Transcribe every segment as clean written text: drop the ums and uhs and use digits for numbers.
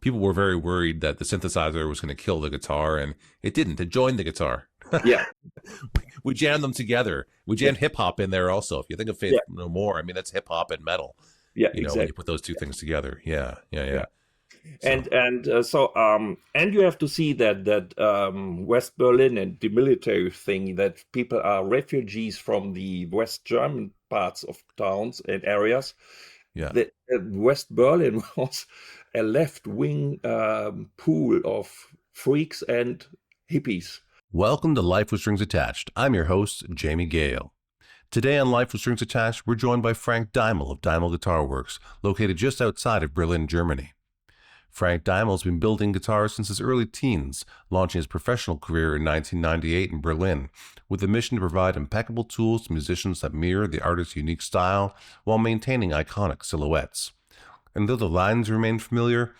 people were very worried that the synthesizer was going to kill the guitar, and it didn't. It joined the guitar. Yeah, We jammed them together. We yeah, jammed hip hop in there also. If you think of Faith yeah, No More, I mean, that's hip hop and metal, yeah, when you exactly. put those two things together. Yeah, yeah, yeah. Yeah. So, And you have to see that West Berlin and the military thing, that people are refugees from the West German parts of towns and areas. yeah. The West Berlin was a left-wing pool of freaks and hippies. Welcome to Life with Strings Attached. I'm your host, Jamie Gale. Today on Life with Strings Attached, we're joined by Frank Deimel of Deimel Guitar Works, located just outside of Berlin, Germany. Frank Deimel has been building guitars since his early teens, launching his professional career in 1998 in Berlin, with the mission to provide impeccable tools to musicians that mirror the artist's unique style while maintaining iconic silhouettes. And though the lines remain familiar,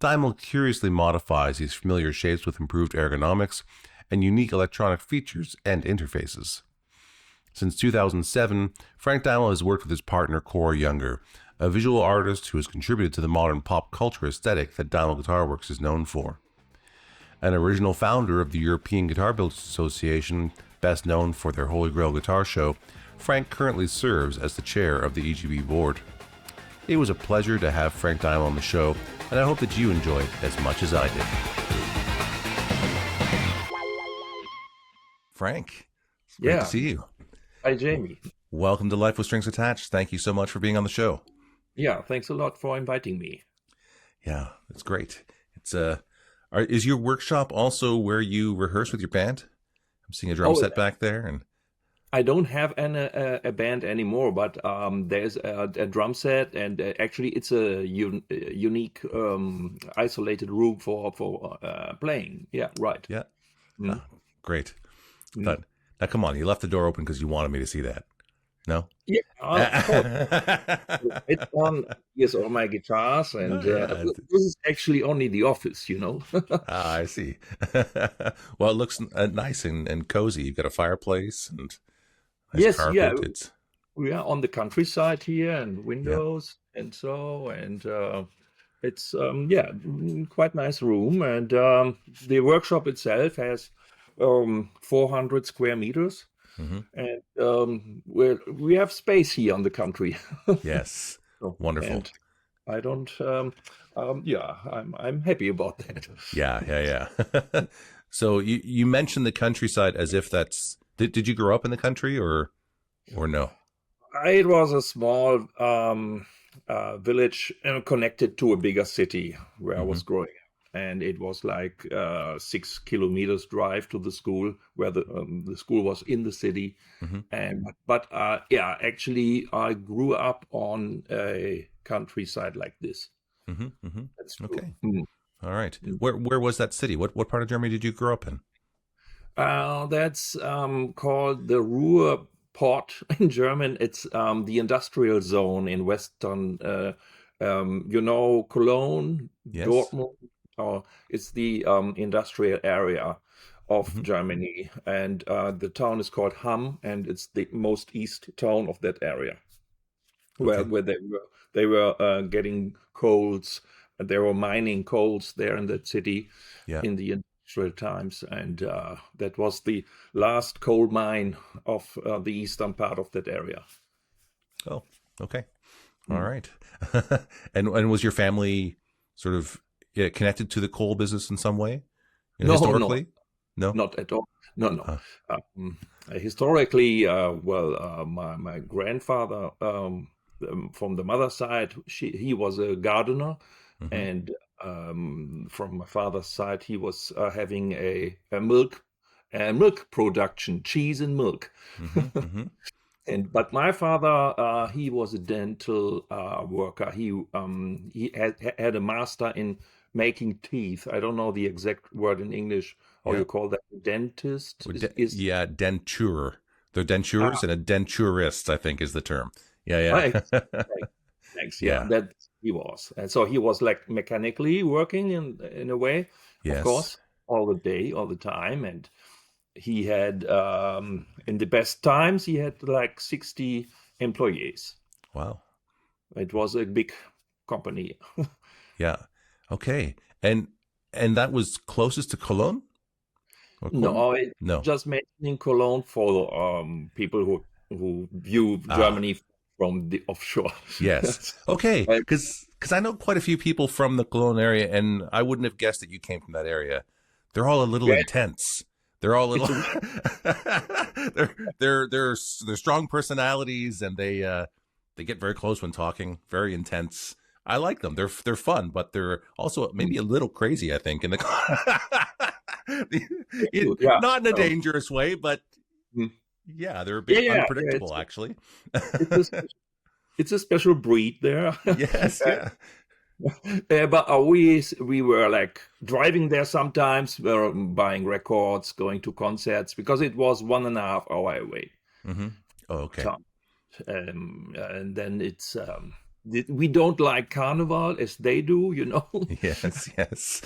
Deimel curiously modifies these familiar shapes with improved ergonomics and unique electronic features and interfaces. Since 2007, Frank Deimel has worked with his partner Cora Younger, a visual artist who has contributed to the modern pop culture aesthetic that Deimel Guitar Works is known for. An original founder of the European Guitar Builders Association, best known for their Holy Grail Guitar Show, Frank currently serves as the chair of the EGB board. It was a pleasure to have Frank Deimel on the show, and I hope that you enjoyed as much as I did. Frank, it's great to Yeah. see you. Hi, Jamie. Welcome to Life with Strings Attached. Thank you so much for being on the show. Yeah, thanks a lot for inviting me. Yeah, it's great. Is your workshop also where you rehearse with your band? I'm seeing a drum Oh, set back there, and I don't have a band anymore, but there's a drum set, and actually it's a unique isolated room for playing. Yeah, right. yeah, Mm, great. mm. But now, come on, you left the door open because you wanted me to see that. No? Yeah, of course. It's on. Yes, all my guitars, No, and yeah. this is actually only the office, you know. I see. Well, it looks nice and cozy. You've got a fireplace and nice Yes, yeah, carpet. It's we are on the countryside here, and yeah, windows, and so, and it's yeah, quite nice room, and the workshop itself has 400 square meters, hmm and we have space here on the country. yes, So, wonderful. and I don't yeah, I'm happy about that. Yeah, yeah, yeah. So you mentioned the countryside as if that's did you grow up in the country or no? It was a small village connected to a bigger city where I hmm was growing. And it was like 6 kilometers drive to the school, where the school was in the city. hmm And yeah, actually, I grew up on a countryside like this. hmm That's true. Okay. Mm, All right. mm. Where was that city? What part of Germany did you grow up in? That's called the Ruhr Port in German. It's the industrial zone in Western, you know, Cologne, Yes. Dortmund, or it's the industrial area of hmm Germany. And the town is called Hamm, and it's the most east town of that area, Okay. where they were getting coals. They were mining coals there in that city Yeah. in the industrial times, and that was the last coal mine of the eastern part of that area. Oh, okay. All Mm. right. And was your family sort of connected to the coal business in some way? No, no, Historically? No. not at all. No, no. Uh, Um, Historically, well, my grandfather from the mother side, he was a gardener, hmm and from my father's side, he was having a milk production, cheese and milk. hmm hmm And but my father, he was a dental worker. He had a master in making teeth. I don't know the exact word in English. How Yeah. you call that? Dentist is Yeah, denture. They're dentures ah, and a denturist, I think is the term. thanks, Yeah, yeah. thanks. Yeah, Yeah. that he was, and so he was like mechanically working in a way, of Yes. course, all the day, all the time, and he had in the best times he had like 60 employees. Wow. It was a big company. Yeah. Okay. And that was closest to Cologne or Cologne? No, it's No. just mentioning Cologne for people who view Ah, Germany from the offshore. yes. Okay, Like, because I know quite a few people from the Cologne area, and I wouldn't have guessed that you came from that area. They're all a little yeah, intense. They're all a little. it's a they're strong personalities, and they get very close when talking. Very intense. I like them. They're fun, but they're also maybe a little crazy. I think in the yeah. not in a Um, dangerous way, but mm, yeah, they're a yeah, bit yeah, yeah. unpredictable. Actually. It's a it's a special breed there. Yes. Yeah. But we were like driving there sometimes, we were buying records, going to concerts because it was 1.5 hour away. Mm-hmm. Oh, okay. Town. And then we don't like carnival as they do, you know. Yes, yes.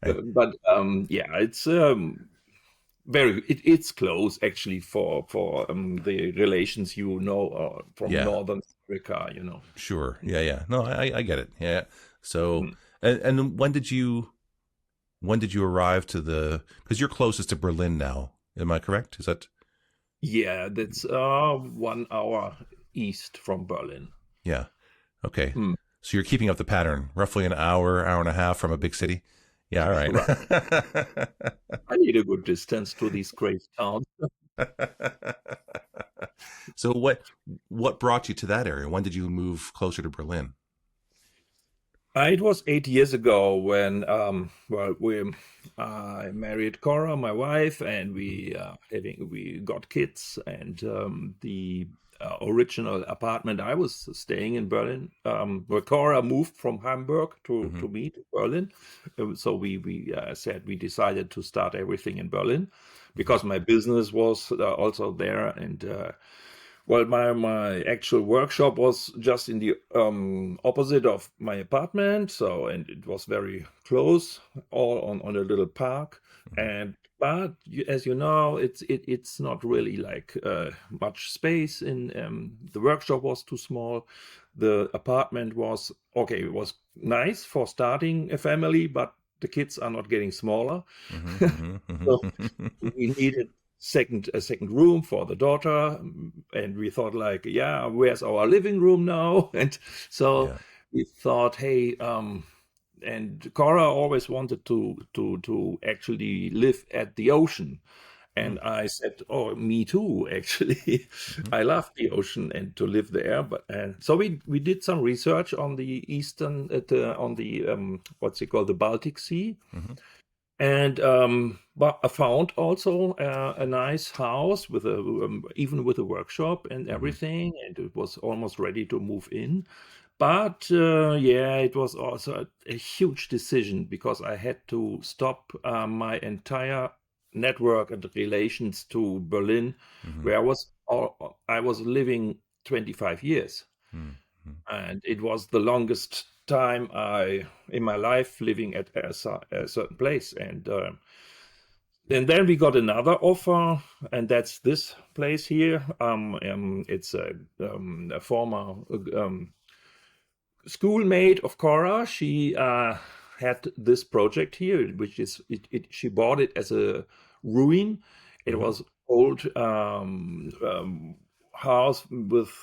But yeah, it's it's close actually for the relations, you know, from Yeah, Northern Africa, you know. sure. Yeah, yeah. No, I get it. Yeah. So, Mm. and when did you arrive to the? Because you're closest to Berlin now. Am I correct? Is that? Yeah, that's 1 hour east from Berlin. Yeah. Okay. Mm. So you're keeping up the pattern, roughly an hour, hour and a half from a big city. Yeah. All Right. right. I need a good distance to these great towns. So what brought you to that area? When did you move closer to Berlin? It was 8 years ago when, well, I married Cora, my wife, and we got kids, and the original apartment I was staying in Berlin, where Cora moved from Hamburg Hmm. to meet Berlin. So we said we decided to start everything in Berlin Hmm. because my business was also there, and well, my actual workshop was just in the opposite of my apartment, so and it was very close, all on a little park. Hmm. And but as you know, it's not really like much space. In the workshop was too small. The apartment was okay. It was nice for starting a family, but the kids are not getting smaller. Hmm. Hmm. So Hmm. we needed a second room for the daughter, and we thought like, yeah, where's our living room now? And so Yeah. we thought, hey, and Cora always wanted to actually live at the ocean. Mm. And I said, "Oh, me too. Actually, Mhm. I love the ocean and to live there." But so we did some research on the eastern, on the what's it called, the Baltic Sea, Mhm. and but I found also a nice house with a even with a workshop and Mhm. everything, and it was almost ready to move in. But yeah, it was also a huge decision because I had to stop my entire network and relations to Berlin, Mhm. where I was living 25 years, Mhm. Mhm. and it was the longest time I in my life living at a certain place. And then we got another offer, and that's this place here. It's a former schoolmate of Cora. She had this project here, which is she bought it as a ruin. It Mhm. was old house with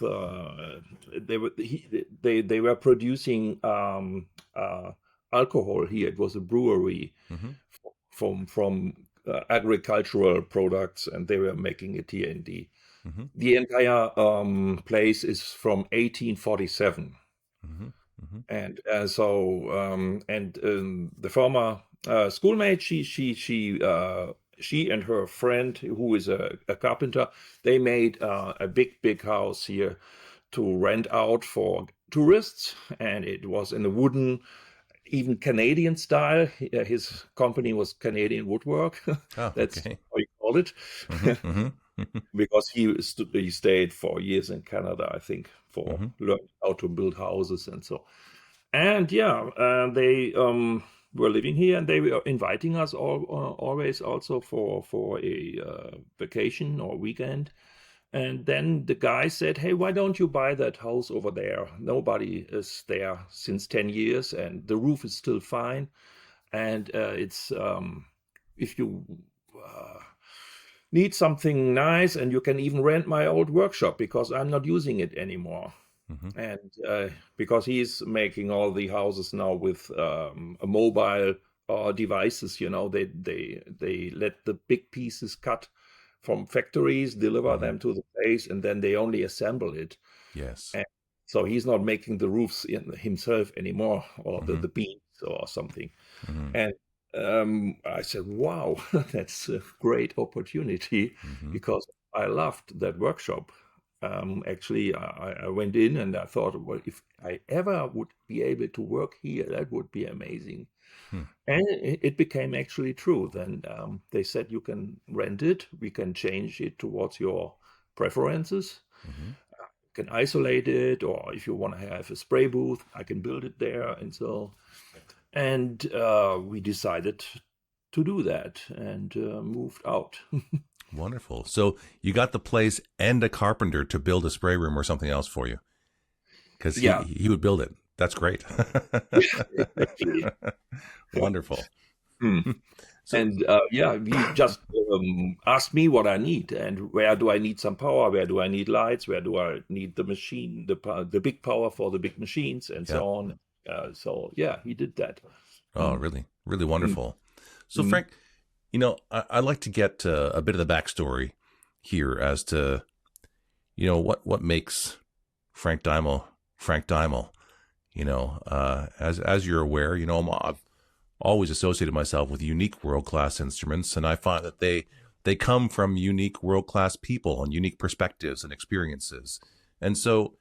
they were producing alcohol here. It was a brewery Mhm. from agricultural products, and they were making it here in Mhm. the entire place is from 1847. Mhm. Mhm. And the former schoolmate, she and her friend, who is a carpenter, they made a big house here to rent out for tourists, and it was in a wooden, even Canadian style. His company was Canadian Woodwork. Oh, That's okay. how you call it. Mhm. Mhm. Mhm. Because he stayed for years in Canada, I think, for Mhm. learning how to build houses and so. And yeah, they were living here, and they were inviting us always also for a vacation or weekend. And then the guy said, hey, why don't you buy that house over there? Nobody is there since 10 years and the roof is still fine. And it's if you need something nice, and you can even rent my old workshop because I'm not using it anymore. Mm-hmm. And because he's making all the houses now with a mobile devices, they let the big pieces cut from factories, deliver them to the place, and then they only assemble it. Yes. And so he's not making the roofs himself anymore, or the beams or something. Mm-hmm. And I said, wow, that's a great opportunity, because I loved that workshop. Actually, I went in and I thought, well, if I ever would be able to work here, that would be amazing. And it became actually true. Then they said, you can rent it, we can change it towards your preferences. You can isolate it, or if you want to have a spray booth, I can build it there. And so, and we decided to do that and moved out. Wonderful. So you got the place and a carpenter to build a spray room or something else for you, because Yeah. he would build it. That's great. Exactly. Wonderful. So, And he just asked me what I need, and where do I need some power, where do I need lights, where do I need the machine, the big power for the big machines, and so on. So yeah, he did that. oh, really, really wonderful. So Frank, I'd like to get a bit of the backstory here as to, what makes Frank Deimel. As you're aware, I've always associated myself with unique world-class instruments, and I find that they come from unique world-class people and unique perspectives and experiences. And so,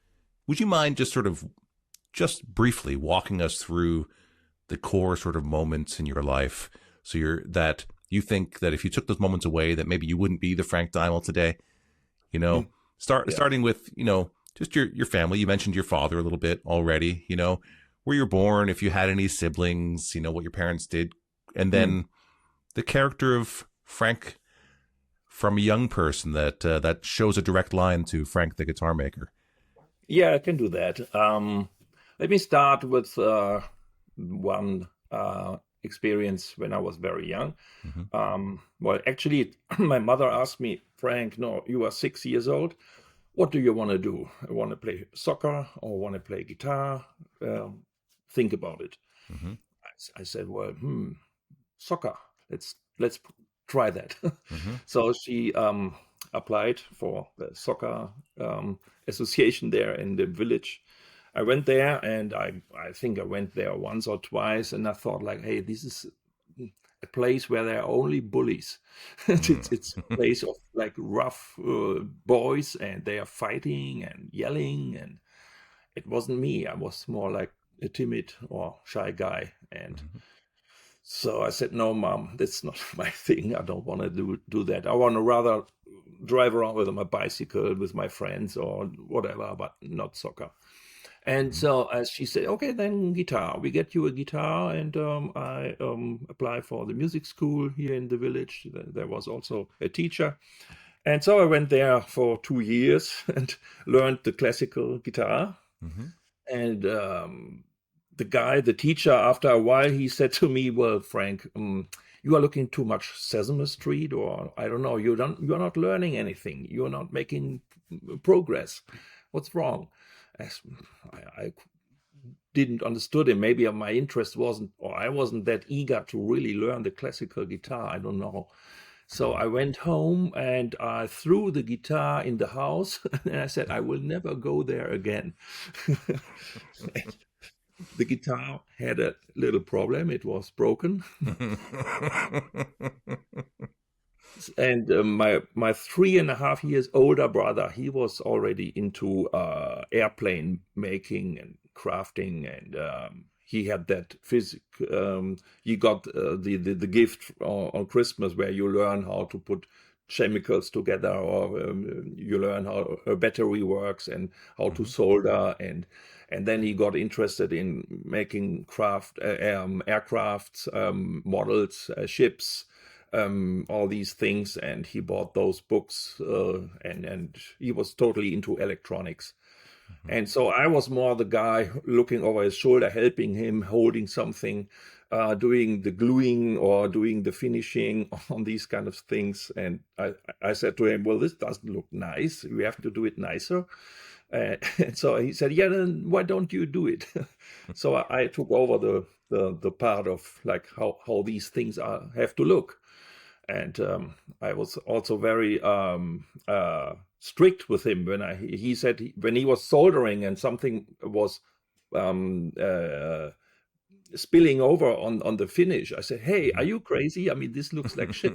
would you mind just briefly walking us through the core sort of moments in your life, that you think that if you took those moments away, that maybe you wouldn't be the Frank Deimel today? Starting with just your family. You mentioned your father a little bit already. Where you're born, if you had any siblings, what your parents did, and then the character of Frank from a young person that shows a direct line to Frank the guitar maker. Yeah, I can do that. Let me start with one experience when I was very young. Well, actually, my mother asked me, Frank, no, you are 6 years old. What do you want to do? I want to play soccer or want to play guitar? Think about it. I said, well, soccer. Let's try that. So she applied for the soccer association there in the village. I went there, and I think I went there once or twice, and I thought, like, hey, this is a place where there are only bullies. It's a place of like rough boys, and they are fighting and yelling, and it wasn't me. I was more like a timid or shy guy. And so I said, no, Mom, that's not my thing. I don't want to do that. I want to rather drive around with my bicycle with my friends or whatever, but not soccer. And so as she said, okay, then guitar. We get you a guitar, and I apply for the music school here in the village. There was also a teacher. And so I went there for 2 years and learned the classical guitar. And the teacher, after a while, he said to me, well, Frank, you are looking too much Sesame Street, or I don't know, you're not learning anything. You're not making progress. What's wrong? I didn't understood him. Maybe my interest wasn't, or I wasn't that eager to really learn the classical guitar. I don't know. So I went home and I threw the guitar in the house, and I said, I will never go there again. The guitar had a little problem. It was broken. And my 3.5 years older brother, he was already into airplane making and crafting, and he had that physics. He got the gift on Christmas, where you learn how to put chemicals together, or you learn how a battery works and how to solder, and then he got interested in making aircrafts, models, ships. all these things, and he bought those books, and he was totally into electronics. And so I was more the guy looking over his shoulder, helping him, holding something, doing the gluing or doing the finishing on these kind of things. And I said to him, well, this doesn't look nice. We have to do it nicer. And so he said, yeah, then why don't you do it? So I took over the part of like how these things have to look. And I was also very strict with him when he said when he was soldering and something was spilling over on the finish. I said, "Hey, are you crazy? I mean, this looks like shit."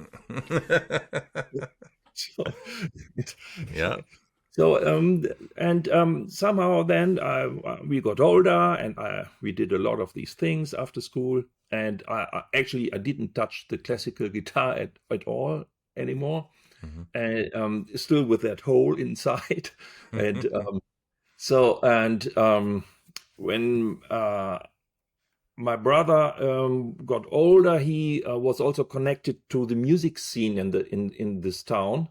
So, Yeah. so somehow then we got older, and we did a lot of these things after school. And I didn't touch the classical guitar at all anymore, and still with that hole inside. And when my brother got older, he was also connected to the music scene in this town,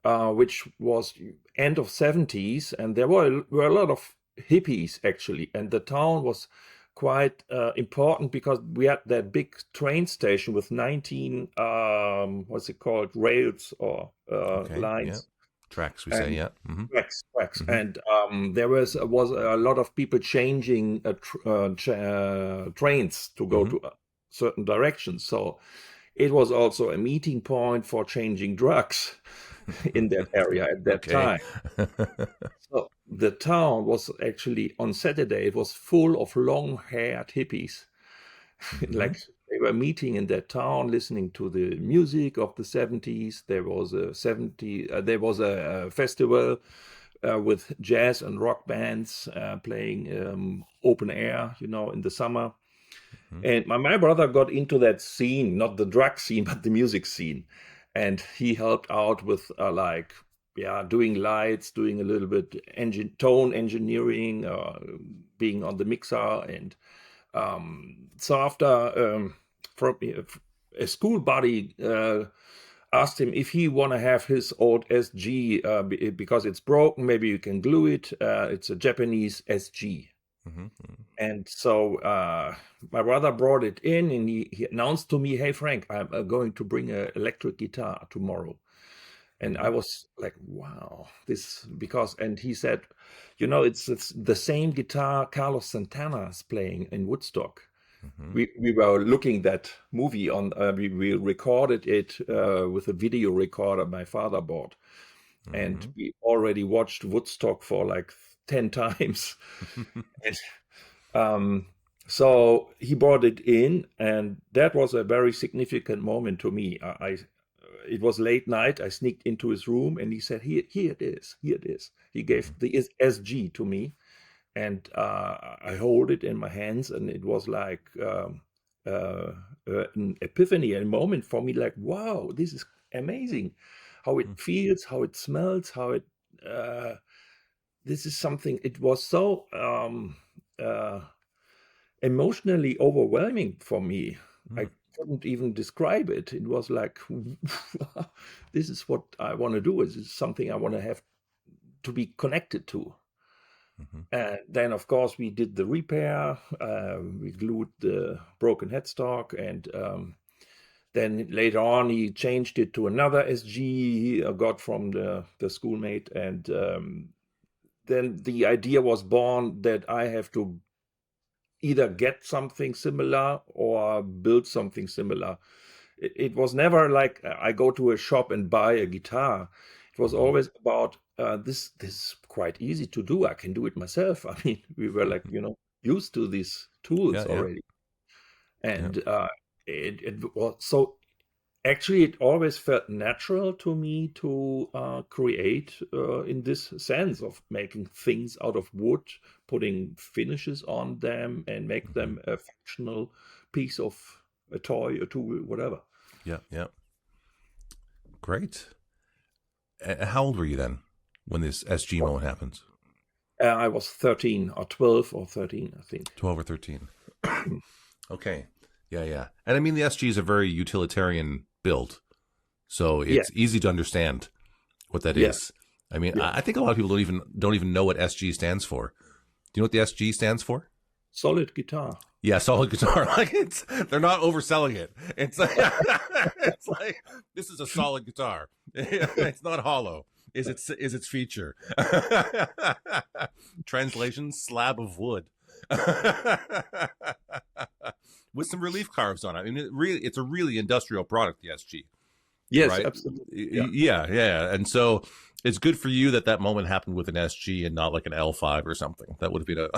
which was end of 70s, and there were a lot of hippies actually, and the town was quite important because we had that big train station with 19 what's it called, rails or lines. Yeah. Tracks, we say, yeah. Tracks. And there was a lot of people changing trains to go to certain directions. So it was also a meeting point for changing drugs in that area at that time. So the town was actually, on Saturday, it was full of long-haired hippies. Like they were meeting in that town, listening to the music of the 70s. There was a festival with jazz and rock bands playing open air, in the summer. And my brother got into that scene, not the drug scene, but the music scene. And he helped out with doing lights, doing a little bit tone engineering, being on the mixer. And so after a school buddy asked him if he want to have his old SG because it's broken, maybe you can glue it. It's a Japanese SG. And so my brother brought it in, and he announced to me, "Hey Frank, I'm going to bring an electric guitar tomorrow." And I was like, wow, and he said, it's the same guitar Carlos Santana is playing in Woodstock. We were looking that movie on, we recorded it with a video recorder my father bought. And we already watched Woodstock for like 10 times. And, so he brought it in, and that was a very significant moment to me. It was late night. I sneaked into his room, and he said, here it is. He gave the SG to me, and I hold it in my hands, and it was like an epiphany, a moment for me, like, wow, this is amazing. How it feels, how it smells, how it... this is something, it was so emotionally overwhelming for me. I couldn't even describe it. It was like, this is what I want to do. This is something I want to have to be connected to. And then, of course, we did the repair. We glued the broken headstock, and then later on, he changed it to another SG he got from the schoolmate. And then the idea was born that I have to either get something similar or build something similar. It was never like I go to a shop and buy a guitar. It was always about this is quite easy to do. I can do it myself. I mean, we were like, used to these tools already. And it was so... Actually, it always felt natural to me to create in this sense of making things out of wood, putting finishes on them, and make them a functional piece of a toy, a tool, whatever. Yeah. Great. How old were you then when this SG moment happens? I was 13 or 12 or 13, I think. 12 or 13. Okay. Yeah. And I mean, the SG is a very utilitarian build. So Yeah, it's easy to understand what that yeah, is. I mean, yeah. I think a lot of people don't even know what SG stands for. Do you know what the SG stands for? Solid guitar. Yeah, solid guitar. Like they're not overselling it. It's like, it's like this is a solid guitar. It's not hollow. Is its feature? Translation: slab of wood with some relief carves on it. I mean, it's a really industrial product, the SG, Yes, right? absolutely. Yeah. Yeah. And so it's good for you that that moment happened with an SG and not like an L5 or something. That would have been a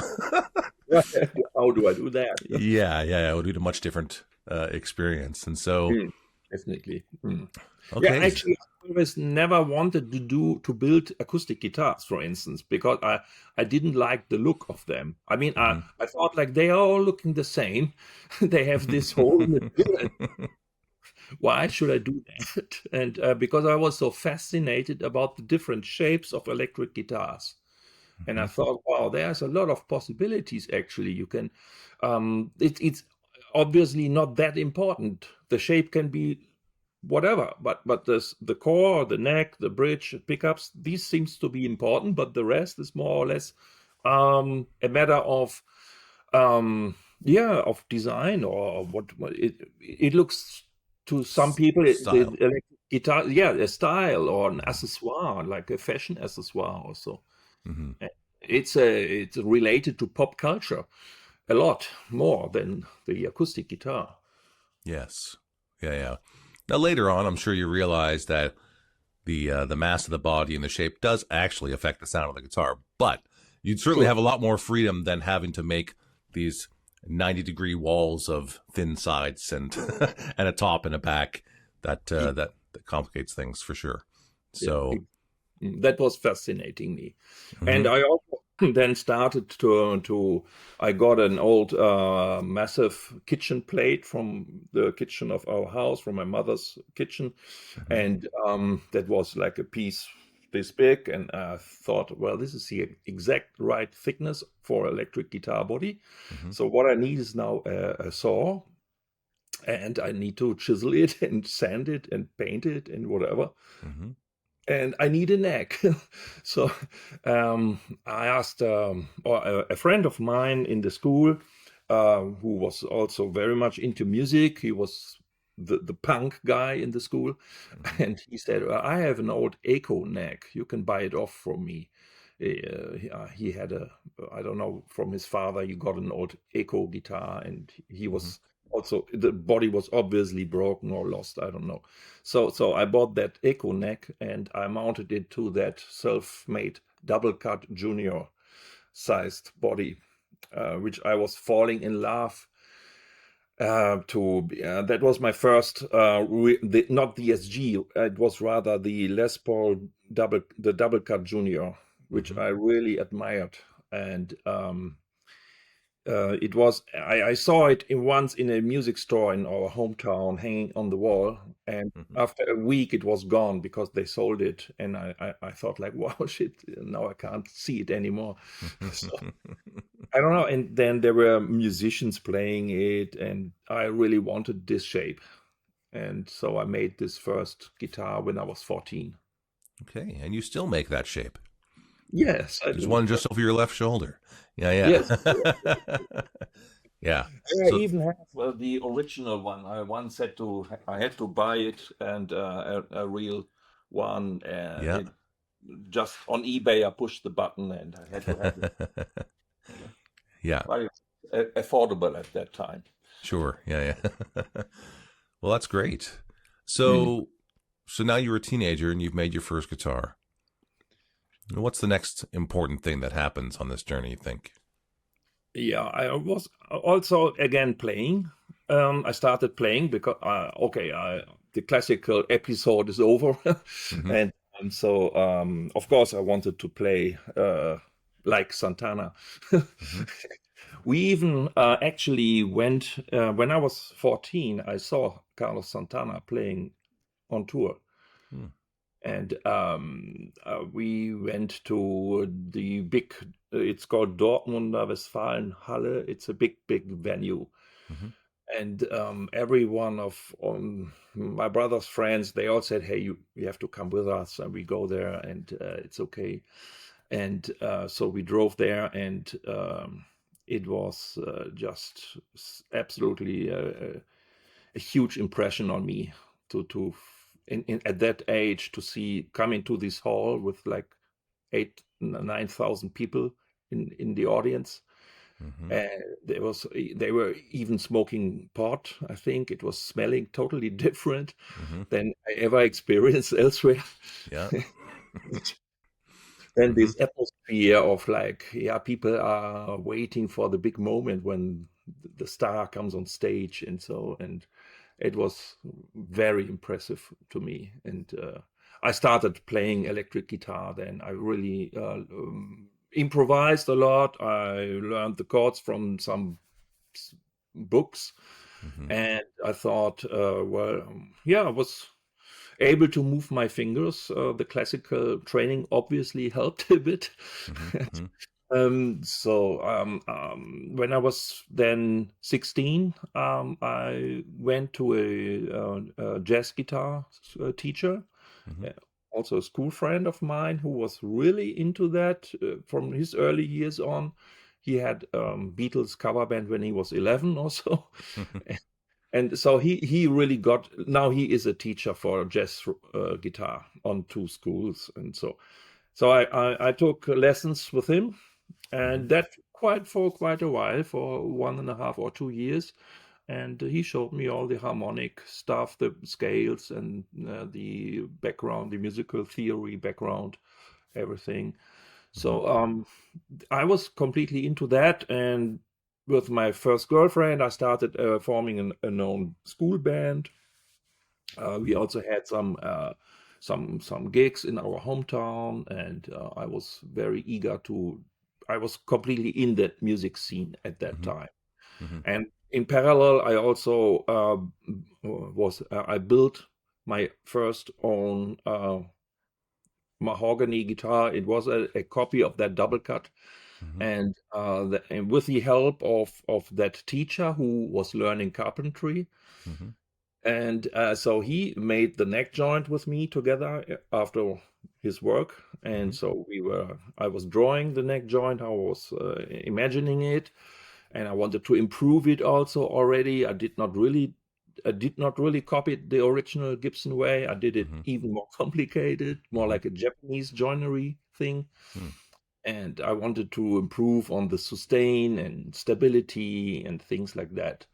How do I do that? yeah, it would be a much different experience. And so, Mm, definitely. Mm. Yeah, okay, actually, I always never wanted to build acoustic guitars, for instance, because I didn't like the look of them. I mean, hmm I thought like they are all looking the same. They have this hole in the middle. And why should I do that? And because I was so fascinated about the different shapes of electric guitars. And I thought, wow, there's a lot of possibilities actually. You can, it's obviously not that important. The shape can be whatever, but the core, the neck, the bridge, pickups, these seems to be important, but the rest is more or less a matter of of design or what it looks to some people the style. electric guitar, yeah, a style or an accessoire, like a fashion accessoire or so. hmm It's related to pop culture a lot more than the acoustic guitar. Yes, yeah. Now later on, I'm sure you realize that the mass of the body and the shape does actually affect the sound of the guitar, but you'd certainly Sure. have a lot more freedom than having to make these 90-degree walls of thin sides and and a top and a back that that complicates things for sure. Yeah, So, that was fascinating me. And mhm, I also then started to I got an old massive kitchen plate from the kitchen of our house, from my mother's kitchen, mhm, and that was like a piece this big, and I thought, well, this is the exact right thickness for electric guitar body. mhm, So what I need is now a saw, and I need to chisel it and sand it and paint it and whatever. mhm, And I need a neck. So I asked or a friend of mine in the school who was also very much into music. He was the punk guy in the school. mhm, And he said, I have an old Echo neck. You can buy it off from me. He had I don't know, from his father, he got an old Echo guitar, and he mhm, was also, the body was obviously broken or lost. I don't know. So I bought that Echo neck and I mounted it to that self-made double cut junior sized body, which I was falling in love that was my first not the SG, it was rather the Les Paul double cut junior, which mhm, I really admired. And it was I saw it once in a music store in our hometown, hanging on the wall, and mhm. after a week it was gone because they sold it, and I thought like, wow, shit, now I can't see it anymore. So I don't know. And then there were musicians playing it, and I really wanted this shape, and so I made this first guitar when I was 14. Okay, and you still make that shape. Yes, I There's do. one just over your left shoulder. Yes, Yeah. Yeah. I So, even have the original one. I had to buy it, and a real one. yeah. It just on eBay. I pushed the button, and I had to have it. Yeah, But it was affordable at that time. sure. Yeah. Well, that's great. Mm. So now you're a teenager and you've made your first guitar. What's the next important thing that happens on this journey, you think? Yeah, I was also again playing. I started playing because the classical episode is over, Hmm and so of course I wanted to play like Santana. hmm We even actually went when I was 14. I saw Carlos Santana playing on tour, hmm and we went to the big, it's called Dortmunder Westfalenhalle. It's a big venue, hmm And every one of my brother's friends, they all said, "Hey, you have to come with us," and we go there, and it's okay. And so we drove there, and it was just absolutely a huge impression on me at that age to come into this hall with like 9,000 people in the audience. They were even smoking pot. I think it was smelling totally different than I ever experienced elsewhere. Yeah. Then this atmosphere of like, yeah, people are waiting for the big moment when the star comes on stage, and it was very impressive to me. And I started playing electric guitar. Then I really improvised a lot. I learned the chords from some books, and I thought, yeah, I was able to move my fingers. The classical training obviously helped a bit. When I was then 16, I went to a jazz guitar teacher, also a school friend of mine who was really into that from his early years on. He had Beatles cover band when he was 11 or so. And so he really got, now he is a teacher for jazz guitar on 2 schools. And so I took lessons with him, and that for quite a while, for 1.5 or 2 years. And he showed me all the harmonic stuff, the scales, and the background, the musical theory background, everything. So I was completely into that, and with my first girlfriend, I started forming a known school band. We also had some gigs in our hometown, and I was very eager to. I was completely in that music scene at that time, and in parallel, I also I built my first own mahogany guitar. It was a copy of that double cut, and with the help of that teacher who was learning carpentry. And so he made the neck joint with me together after his work. And so I was drawing the neck joint, I was imagining it, and I wanted to improve it also already. I did not really copy the original Gibson way. I did it even more complicated, more like a Japanese joinery thing. And I wanted to improve on the sustain and stability and things like that.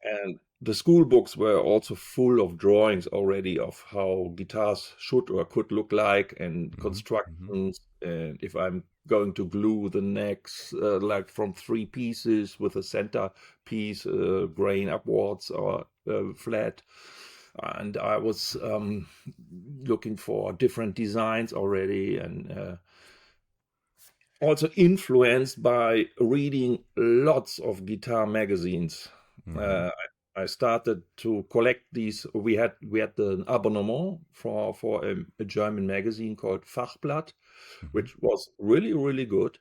And the school books were also full of drawings already of how guitars should or could look like, and constructions. And if I'm going to glue the necks like from 3 pieces with a center piece grain upwards or flat. And I was looking for different designs already, and also influenced by reading lots of guitar magazines. I started to collect these. We had an abonnement for a German magazine called Fachblatt, which was really, really good.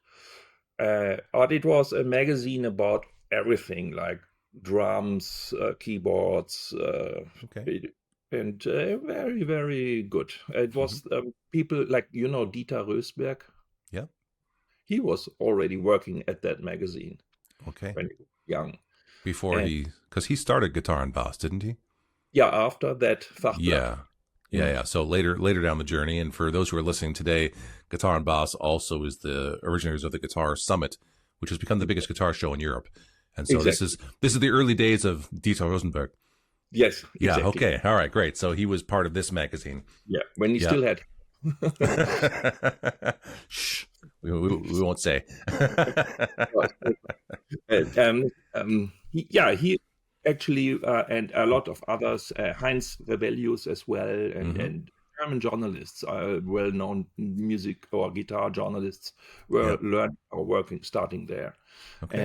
But it was a magazine about everything, like drums, keyboards, and very, very good. It was people like, Dieter Rösberg. Yeah. He was already working at that magazine Okay. when he was young. Before because he started Guitar and Bass, didn't he? Yeah, after that Fachblatt. Yeah. So later down the journey, and for those who are listening today, Guitar and Bass also is the originators of the Guitar Summit, which has become the biggest guitar show in Europe. And so this is the early days of Dieter Rosenberg. Yes. Yeah. Exactly. Okay. All right. Great. So he was part of this magazine. Yeah. When he still had. Shh. We won't say. He actually, and a lot of others, Heinz Rebellius as well, and German journalists, well-known music or guitar journalists, were learning or working, starting there. Okay.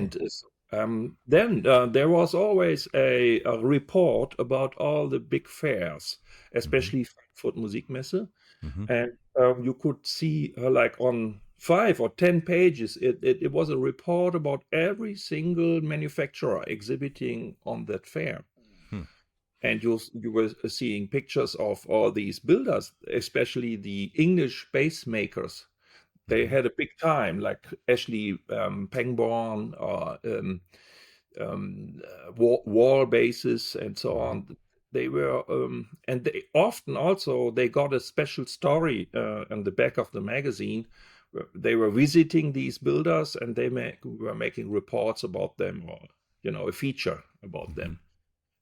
And then there was always a report about all the big fairs, especially Frankfurt Musikmesse. And you could see like on 5 or 10 pages. It was a report about every single manufacturer exhibiting on that fair. And you were seeing pictures of all these builders, especially the English base makers. They had a big time, like Ashley Pangborn or wall bases and so on. They were, and they often also, they got a special story on the back of the magazine. They were visiting these builders and they were making reports about them, or, a feature about them.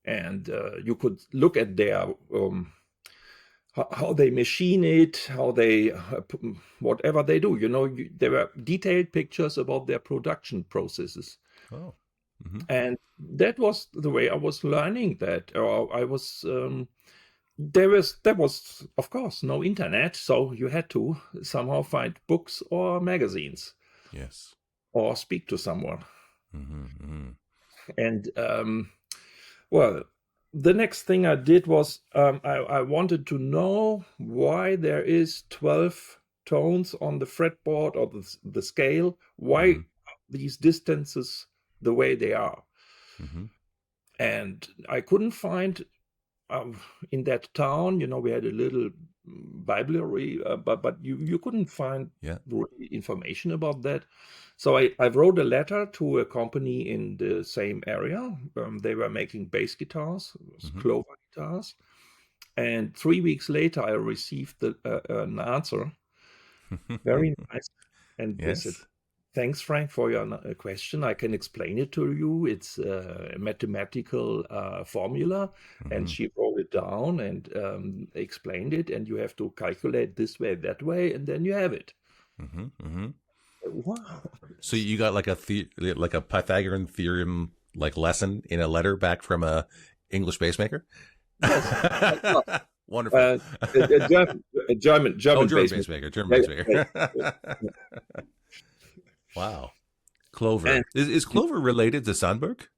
And you could look at their, how they machine it, how they, whatever they do, there were detailed pictures about their production processes. Oh. And that was the way I was learning that. I was, there was, of course, no internet, so you had to somehow find books or magazines. Yes. Or speak to someone. And, well, the next thing I did was I wanted to know why there is 12 tones on the fretboard or the scale, why these distances the way they are. And I couldn't find in that town, we had a little library, but you couldn't find really information about that. So I wrote a letter to a company in the same area. They were making bass guitars, Clover guitars. And 3 weeks later, I received an answer. Very nice. And they said, thanks, Frank, for your question. I can explain it to you. It's a mathematical formula. And she wrote it down and explained it. And you have to calculate this way, that way, and then you have it. Wow. So you got like a Pythagorean theorem lesson in a letter back from a English bass maker? Yes. Wonderful. A German bass maker. German bass maker. Wow. Clover. Is Clover related to Sandberg?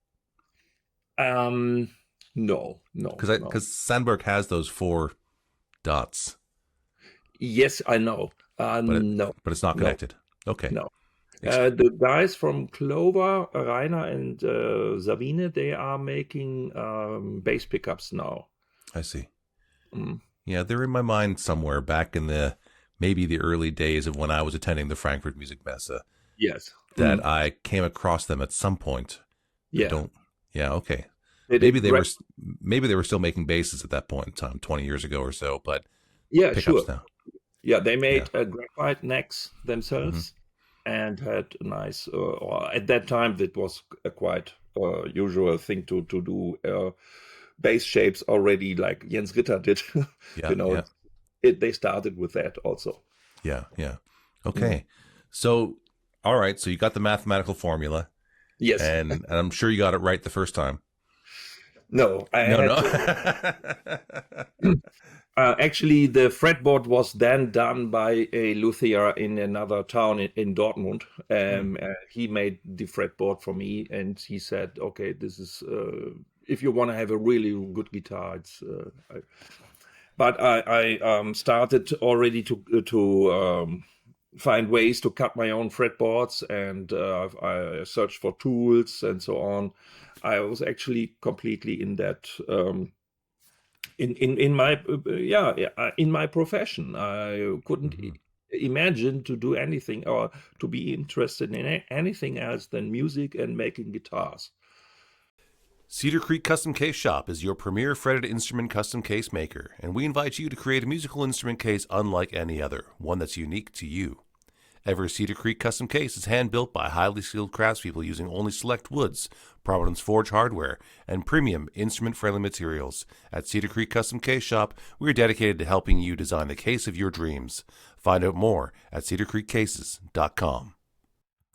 No. Because Sandberg has those 4 dots. Yes, I know. No. But it's not connected. Okay. No. The guys from Clover, Rainer and Sabine, they are making bass pickups now. I see. Yeah, they're in my mind somewhere back in maybe the early days of when I was attending the Frankfurt Music Messe. Yes. That I came across them at some point. Yeah. Okay. Maybe they were still making basses at that point in time, 20 years ago or so, but pickups now. Yeah, they made graphite necks themselves and had a nice, or at that time, it was a quite usual thing to do bass shapes already, like Jens Ritter did. They started with that also. Yeah. Okay. So, all right. So you got the mathematical formula. Yes. And I'm sure you got it right the first time. No. Actually, the fretboard was then done by a luthier in another town in Dortmund. He made the fretboard for me, and he said, "Okay, this is if you want to have a really good guitar." But I started already to find ways to cut my own fretboards, and I searched for tools and so on. I was actually completely in that. In my profession, I couldn't imagine to do anything or to be interested in anything else than music and making guitars. Cedar Creek Custom Case Shop is your premier fretted instrument custom case maker, and we invite you to create a musical instrument case unlike any other, one that's unique to you. Every Cedar Creek custom case is hand-built by highly skilled craftspeople using only select woods, Prominence Forge hardware, and premium instrument-friendly materials. At Cedar Creek Custom Case Shop, we are dedicated to helping you design the case of your dreams. Find out more at cedarcreekcases.com.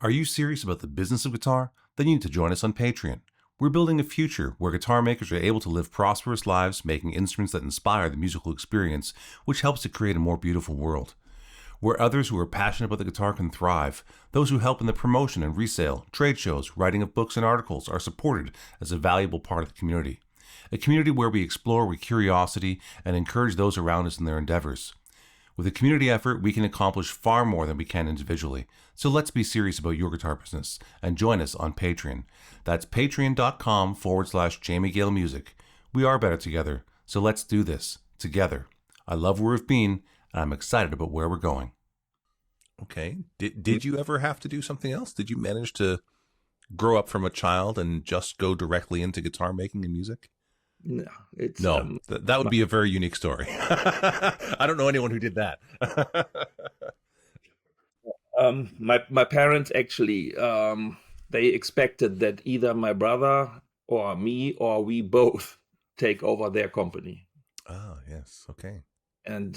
Are you serious about the business of guitar? Then you need to join us on Patreon. We're building a future where guitar makers are able to live prosperous lives making instruments that inspire the musical experience, which helps to create a more beautiful world. Where others who are passionate about the guitar can thrive, those who help in the promotion and resale, trade shows, writing of books and articles are supported as a valuable part of the community. A community where we explore with curiosity and encourage those around us in their endeavors. With a community effort, we can accomplish far more than we can individually. So let's be serious about your guitar business and join us on Patreon. That's patreon.com/Jamie Gale Music. We are better together, so let's do this together. I love where we've been, and I'm excited about where we're going. Okay. Did you ever have to do something else? Did you manage to grow up from a child and just go directly into guitar making and music? No, it's No, that would be a very unique story. I don't know anyone who did that. my parents actually they expected that either my brother or me or we both take over their company. Oh, yes. Okay. And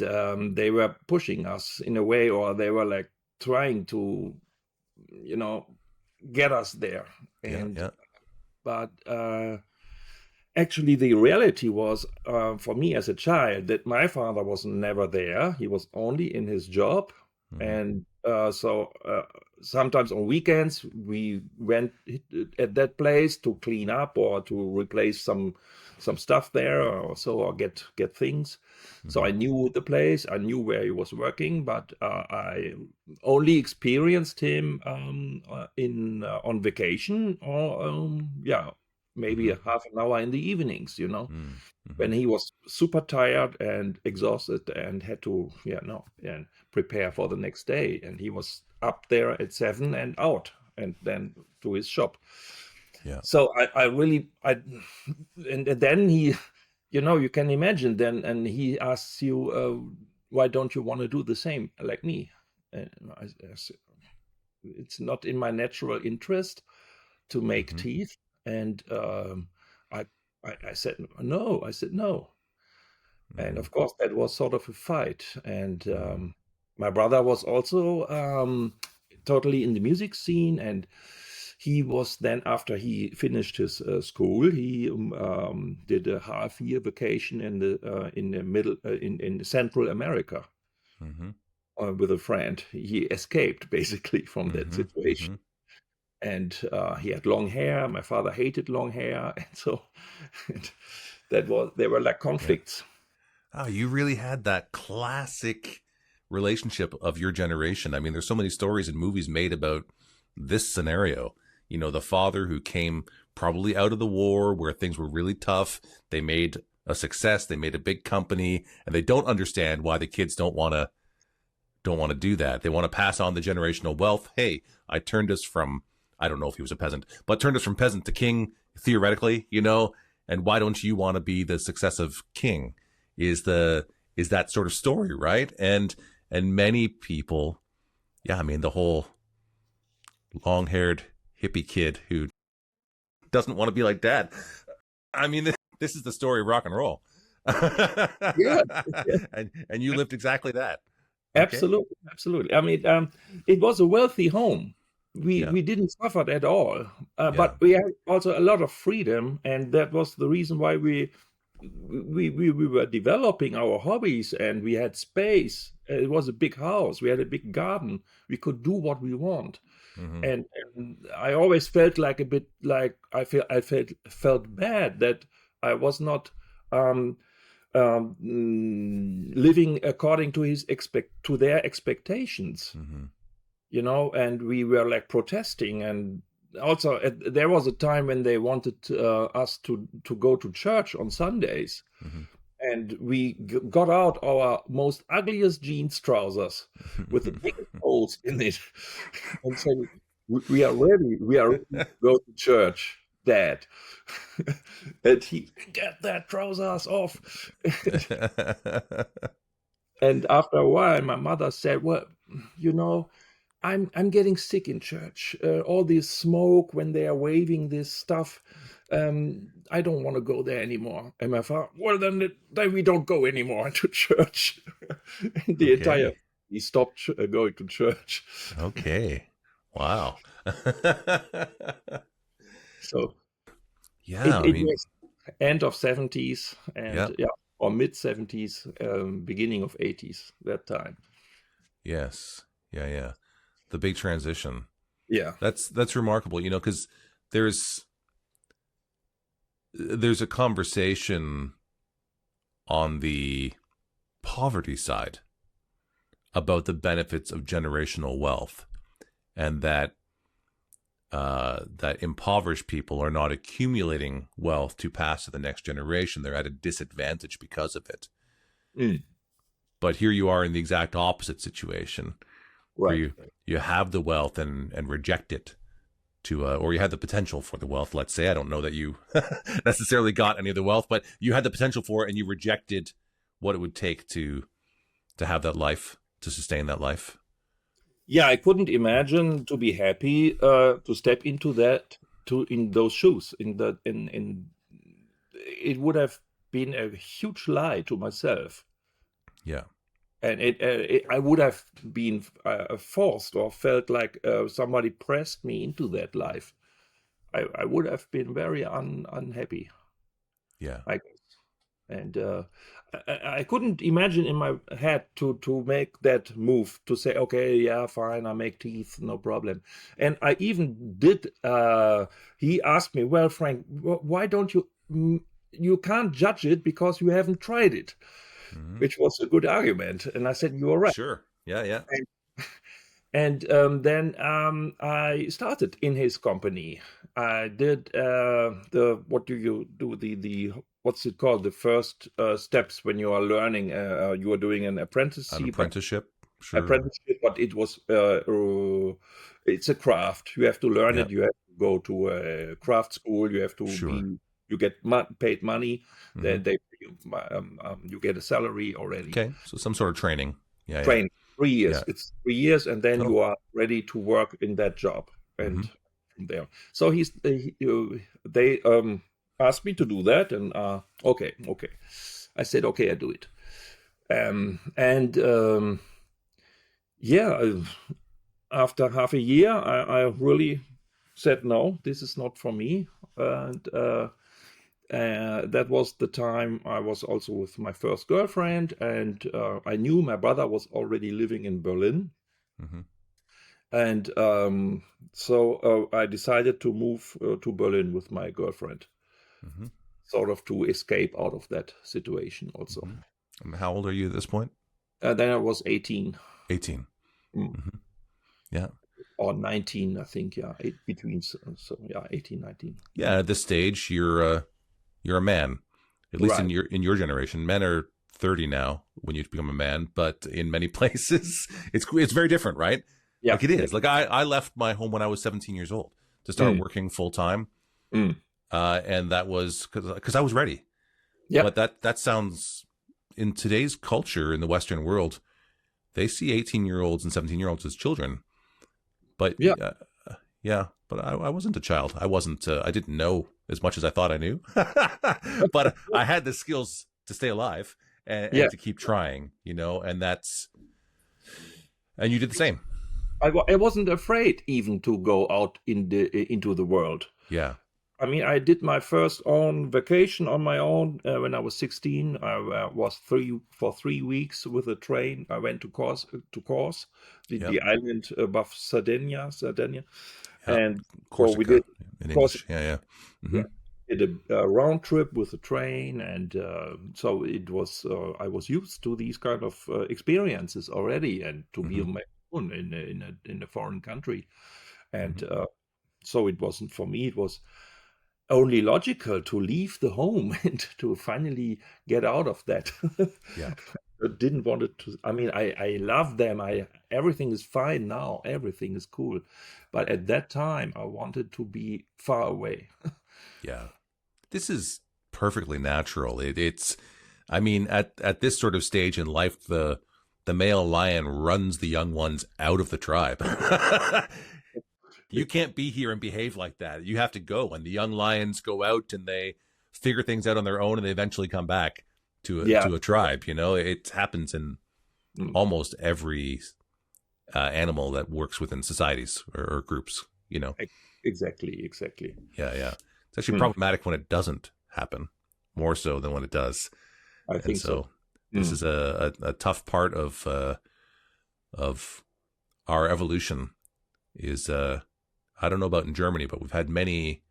they were pushing us in a way, or they were like trying to, get us there. And Yeah. but actually, the reality was for me as a child that my father was never there. He was only in his job. Mm-hmm. And so sometimes on weekends we went at that place to clean up or to replace some stuff there or so, or get things. Mm-hmm. So I knew the place, I knew where he was working, but I only experienced him on vacation, or maybe a half an hour in the evenings, when he was super tired and exhausted and had to and prepare for the next day, and he was up there at 7 and out and then to his shop. Yeah. So and then he, you can imagine then, and he asks you, why don't you want to do the same like me? And I said, it's not in my natural interest to make teeth. And I said no. And of course that was sort of a fight. And my brother was also totally in the music scene, and he was then, after he finished his school, he did a half-year vacation in the middle in Central America with a friend. He escaped basically from that situation. And he had long hair. My father hated long hair, and so there were like conflicts. Yeah. Oh, you really had that classic relationship of your generation. I mean, there's so many stories and movies made about this scenario. The father who came probably out of the war where things were really tough. They made a success. They made a big company, and they don't understand why the kids don't want to do that. They want to pass on the generational wealth. Hey, I turned us from, I don't know if he was a peasant, but turned us from peasant to king, theoretically, and why don't you want to be the successive king is that sort of story, right? And many people, the whole long-haired hippie kid who doesn't want to be like dad. I mean, this is the story of rock and roll. Yeah. And you lived exactly that. Okay. Absolutely. I mean, it was a wealthy home. We didn't suffer at all, but we had also a lot of freedom, and that was the reason why we were developing our hobbies, and we had space. It was a big house. We had a big garden. We could do what we want. And I always felt like a bit like I felt bad that I was not living according to their expectations. And we were like protesting. And also there was a time when they wanted us to go to church on Sundays. And we got out our most ugliest jeans trousers with the biggest holes in it and said, we are ready to go to church, Dad. And he, get that trousers off. And after a while, my mother said, well, I'm getting sick in church. All this smoke when they are waving this stuff. I don't want to go there anymore. And my father, well, then we don't go anymore to church. And he stopped going to church. Okay. Wow. So yeah, it was end of 70s and or mid 70s, beginning of 80s that time. Yes. Yeah. The big transition. Yeah. That's remarkable, because there's a conversation on the poverty side about the benefits of generational wealth, and that that impoverished people are not accumulating wealth to pass to the next generation. They're at a disadvantage because of it. But here you are in the exact opposite situation, where you have the wealth and reject it to, or you had the potential for the wealth. Let's say, I don't know that you necessarily got any of the wealth, but you had the potential for it, and you rejected what it would take to have that life, to sustain that life. Yeah, I couldn't imagine to be happy to step into that, in those shoes. In it would have been a huge lie to myself. Yeah. And I would have been forced, or felt like somebody pressed me into that life. I would have been very unhappy. Yeah. I guess. And I couldn't imagine in my head to make that move, to say, okay, yeah, fine, I make teeth, no problem. And I even did. He asked me, well, Frank, why don't you can't judge it because you haven't tried it, which was a good argument. And I said, you're right. Sure. Yeah. And then I started in his company. I did what do you do, the what's it called, the first steps when you are learning, you are doing an apprenticeship. Sure. Apprenticeship, but it was it's a craft. You have to learn it. You have to go to a craft school. You have to you get paid money. Then you get a salary already. Okay, so some sort of training. Training. 3 years. Yeah. It's 3 years, and then you are ready to work in that job. And from there, so they asked me to do that, and okay. I said, okay, I do it. After half a year, I really said, no, this is not for me. And that was the time I was also with my first girlfriend, and I knew my brother was already living in Berlin. And so I decided to move to Berlin with my girlfriend, sort of to escape out of that situation also. And how old are you at this point? Then I was 18. 18. Yeah. Or 19, I think. Yeah, between. So yeah, 18, 19. Yeah, at this stage, you're a man. At least in your generation, men are 30 now when you become a man. But in many places, it's very different, right? Yeah, like it is. Like I left my home when I was 17 years old to start working full time, and that was because I was ready. Yeah. But that sounds, in today's culture in the Western world, they see 18-year-olds and 17-year-olds as children. But but I wasn't a child. I wasn't. I didn't know as much as I thought I knew, but I had the skills to stay alive and to keep trying. And you did the same. I wasn't afraid even to go out into the world. Yeah. I mean, I did my first own vacation on my own when I was 16. I was for 3 weeks with a train. I went to Kos, the island above Sardinia, and Corsica, we did in English. Did a round trip with a train, and so it was. I was used to these kind of experiences already, and to be on my own in a foreign country, and so it wasn't for me. It was only logical to leave the home and to finally get out of that. I didn't want it to. I mean, I love them. Everything is fine now. Everything is cool, but at that time, I wanted to be far away. Yeah, this is perfectly natural. It's, I mean, at this sort of stage in life, the male lion runs the young ones out of the tribe. You can't be here and behave like that. You have to go, and the young lions go out and they figure things out on their own, and they eventually come back to a tribe. It happens in almost every animal that works within societies or groups. Exactly. Yeah. It's actually problematic when it doesn't happen, more so than when it does. I think so. This is a tough part of our evolution. Is I don't know about in Germany, but we've had many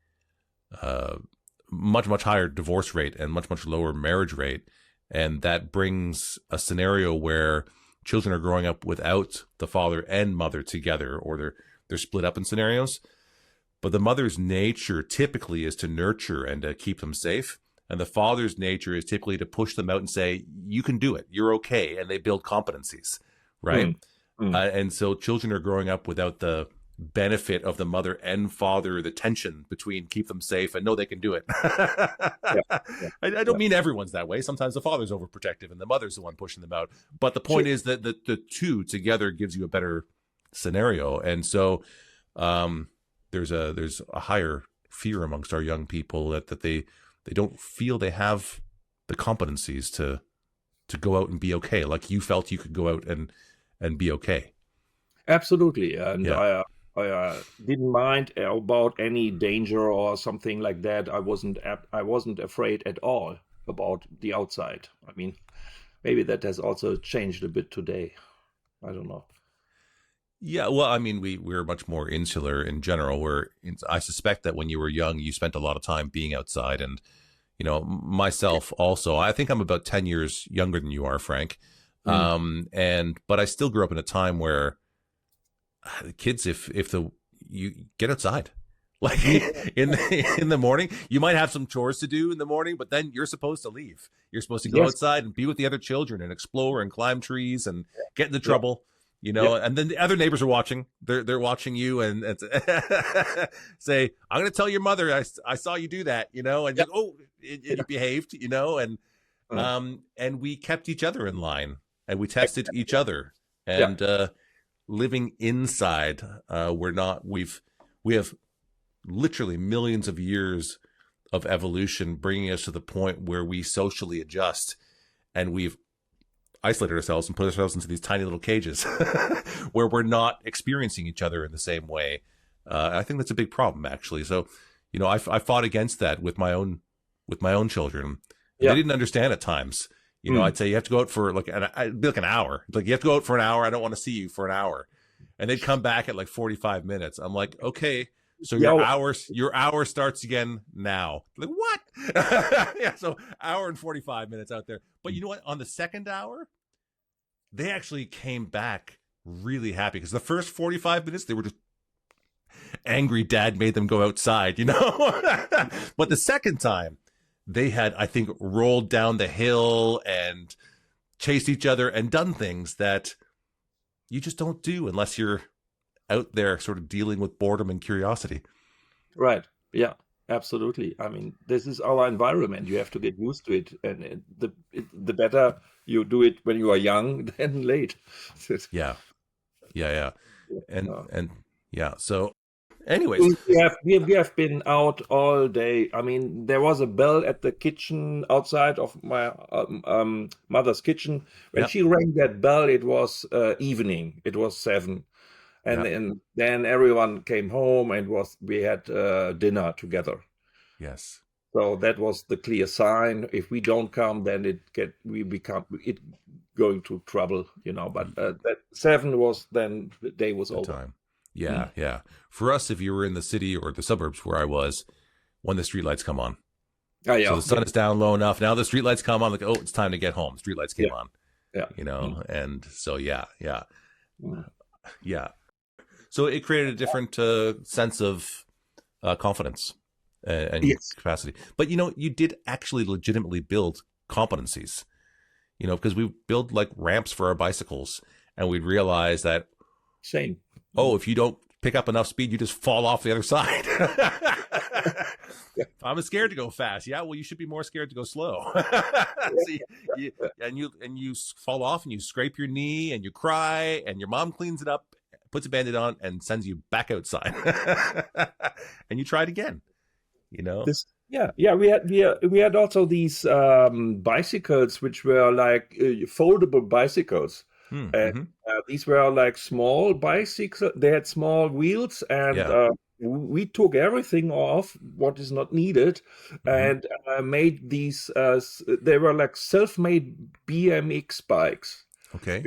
much higher divorce rate and much lower marriage rate, and that brings a scenario where children are growing up without the father and mother together, or they're split up in scenarios. But the mother's nature typically is to nurture and to keep them safe. And the father's nature is typically to push them out and say, you can do it. You're okay. And they build competencies, right? And so children are growing up without the benefit of the mother and father, the tension between keep them safe and know they can do it. I don't mean everyone's that way. Sometimes the father's overprotective and the mother's the one pushing them out. But the point is that the two together gives you a better scenario. And so there's a higher fear amongst our young people that they don't feel they have the competencies to go out and be okay. Like you felt you could go out and be okay. Absolutely. And I didn't mind about any danger or something like that. I wasn't afraid at all about the outside. I mean, maybe that has also changed a bit today. I don't know. Yeah, well, I mean, we're much more insular in general. I suspect that when you were young, you spent a lot of time being outside. And, you know, myself also, I think I'm about 10 years younger than you are, Frank. But I still grew up in a time where the kids, if you get outside, like in the morning, you might have some chores to do in the morning, but then you're supposed to leave. You're supposed to go outside and be with the other children and explore and climb trees and get into trouble. You know, and then the other neighbors are watching. They're watching you and say, "I'm going to tell your mother I saw you do that." You know, and you behaved. You know, and we kept each other in line and we tested each other. And living inside, we have literally millions of years of evolution bringing us to the point where we socially adjust, and we've isolated ourselves and put ourselves into these tiny little cages where we're not experiencing each other in the same way. I think that's a big problem, actually. So, you know, I fought against that with my own children. They didn't understand at times. You know, I'd say you have to go out for like an hour. Like you have to go out for an hour. I don't want to see you for an hour, and they'd come back at like 45 minutes. I'm like, okay. So your hour starts again now. Like what? So hour and 45 minutes out there. But you know what? On the second hour, they actually came back really happy because the first 45 minutes they were just angry. Dad made them go outside, you know. But the second time, they had, I think, rolled down the hill and chased each other and done things that you just don't do unless you're out there sort of dealing with boredom and curiosity. Right. Yeah, absolutely. I mean, this is our environment. You have to get used to it. And the better you do it when you are young than late. Yeah. And so anyways. We have been out all day. I mean, there was a bell at the kitchen outside of my mother's kitchen. When she rang that bell, it was evening. It was 7. And then everyone came home and we had dinner together. Yes. So that was the clear sign. If we don't come, then we become going to trouble, you know. But that 7 was then the day was over. Time. Yeah. For us, if you were in the city or the suburbs where I was, when the streetlights come on. Oh, yeah. So the sun is down low enough. Now the streetlights come on. Like, oh, it's time to get home. Streetlights came on. Yeah. You know, and so yeah. So it created a different sense of confidence and capacity. But, you know, you did actually legitimately build competencies, you know, because we build like ramps for our bicycles and we'd realize that, if you don't pick up enough speed, you just fall off the other side. I'm scared to go fast. Yeah, well, you should be more scared to go slow. You fall off and you scrape your knee and you cry and your mom cleans it up, puts a Band-Aid on and sends you back outside. And you try it again, you know? We had also these bicycles, which were like foldable bicycles. And these were like small bicycles. They had small wheels and we took everything off what is not needed and made these, they were like self-made BMX bikes. Okay,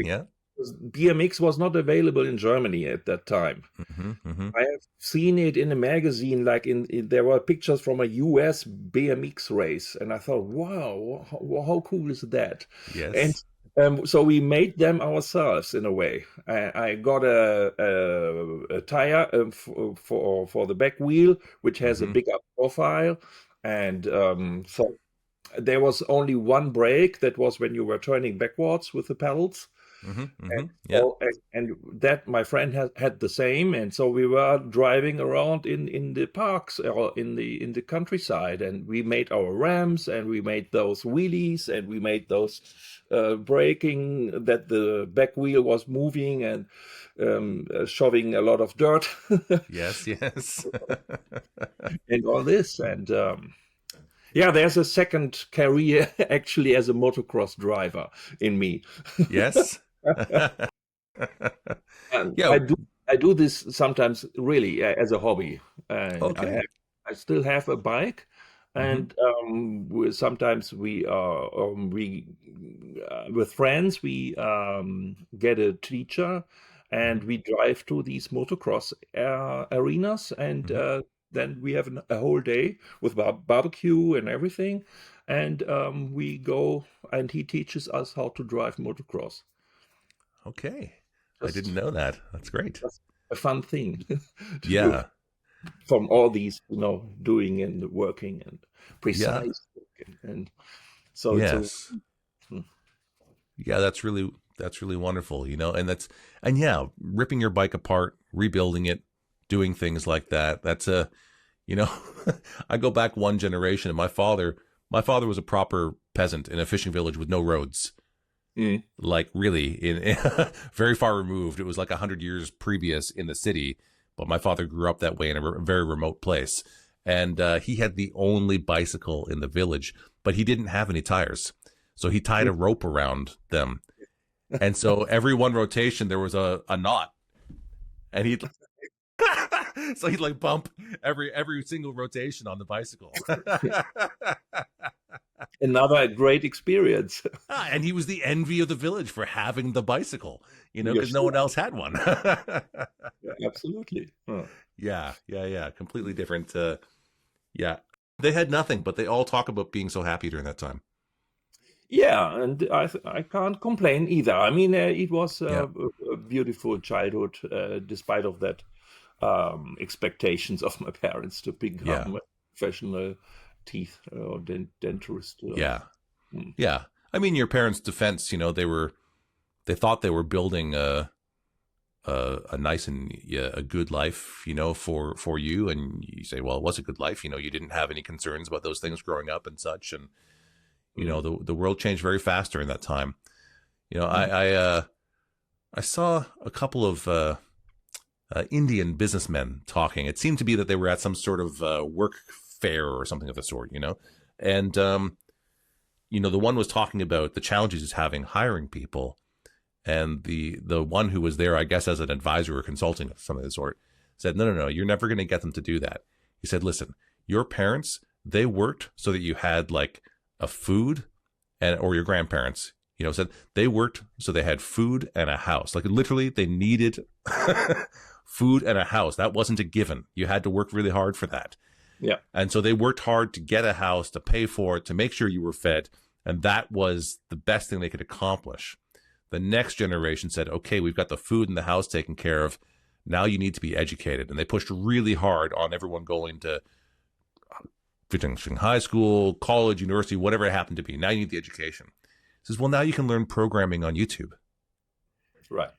BMX was not available in Germany at that time. I have seen it in a magazine, like there were pictures from a US BMX race, and I thought, wow, how cool is that? Yes. So we made them ourselves in a way. I got a tire for the back wheel, which has a Hmm. bigger profile, and so there was only one brake. That was when you were turning backwards with the pedals. Hmm. And Hmm. Yeah. so, and that my friend had the same, and so we were driving around in the parks or in the countryside, and we made our ramps, and we made those wheelies, and we made those braking that the back wheel was moving and shoving a lot of dirt Yes. Yes. and all this, and yeah, there's a second career actually as a motocross driver in me. Yes. And Yeah. I do this sometimes really as a hobby. And Okay. I still have a bike, Hmm. and sometimes we with friends we get a teacher, and Hmm. we drive to these motocross arenas, and Hmm. then we have a whole day with barbecue and everything, and we go and he teaches us how to drive motocross. Okay. I didn't Just know that. That's great. That's a fun thing to do Yeah. from all these, doing and working and Yeah. precise. And so it's a, Yes. Yeah, that's really wonderful, and and yeah, ripping your bike apart, rebuilding it, doing things like that. That's a, you know, I go back one generation, and my father was a proper peasant in a fishing village with no roads, mm, like really in very far removed. It was like 100 years previous in the city, but my father grew up that way in a very remote place, and he had the only bicycle in the village, but he didn't have any tires, so he tied a rope around them, and so every one rotation there was a knot, and he'd so he'd like bump every single rotation on the bicycle. another great experience. And he was the envy of the village for having the bicycle, You're because no one sure? else had one. Yeah, absolutely. Huh. Yeah, yeah, yeah. Completely different. Yeah. They had nothing, but they all talk about being so happy during that time. Yeah, and I can't complain either. I mean, it was Yeah. a beautiful childhood, despite of that expectations of my parents to Yeah. become a professional teeth or denturist. Yeah. Mm. Yeah. I mean, your parents' defense, they thought they were building a nice and, yeah, a good life, for you. And you say, well, it was a good life. You didn't have any concerns about those things growing up and such. And, Mm. the world changed very fast during that time. Mm. I saw a couple of Indian businessmen talking. It seemed to be that they were at some sort of work fair or something of the sort, and the one was talking about the challenges he's having hiring people, and the one who was there, I guess, as an advisor or consulting of some of the sort, said, no, no, no, you're never going to get them to do that. He said, listen, your parents, they worked so that you had like a food, or your grandparents, said they worked so they had food and a house. Like literally, they needed food and a house. That wasn't a given. You had to work really hard for that. Yeah. And so they worked hard to get a house, to pay for it, to make sure you were fed. And that was the best thing they could accomplish. The next generation said, okay, we've got the food and the house taken care of. Now you need to be educated. And they pushed really hard on everyone going to finishing high school, college, university, whatever it happened to be. Now you need the education. He says, well, now you can learn programming on YouTube. Right.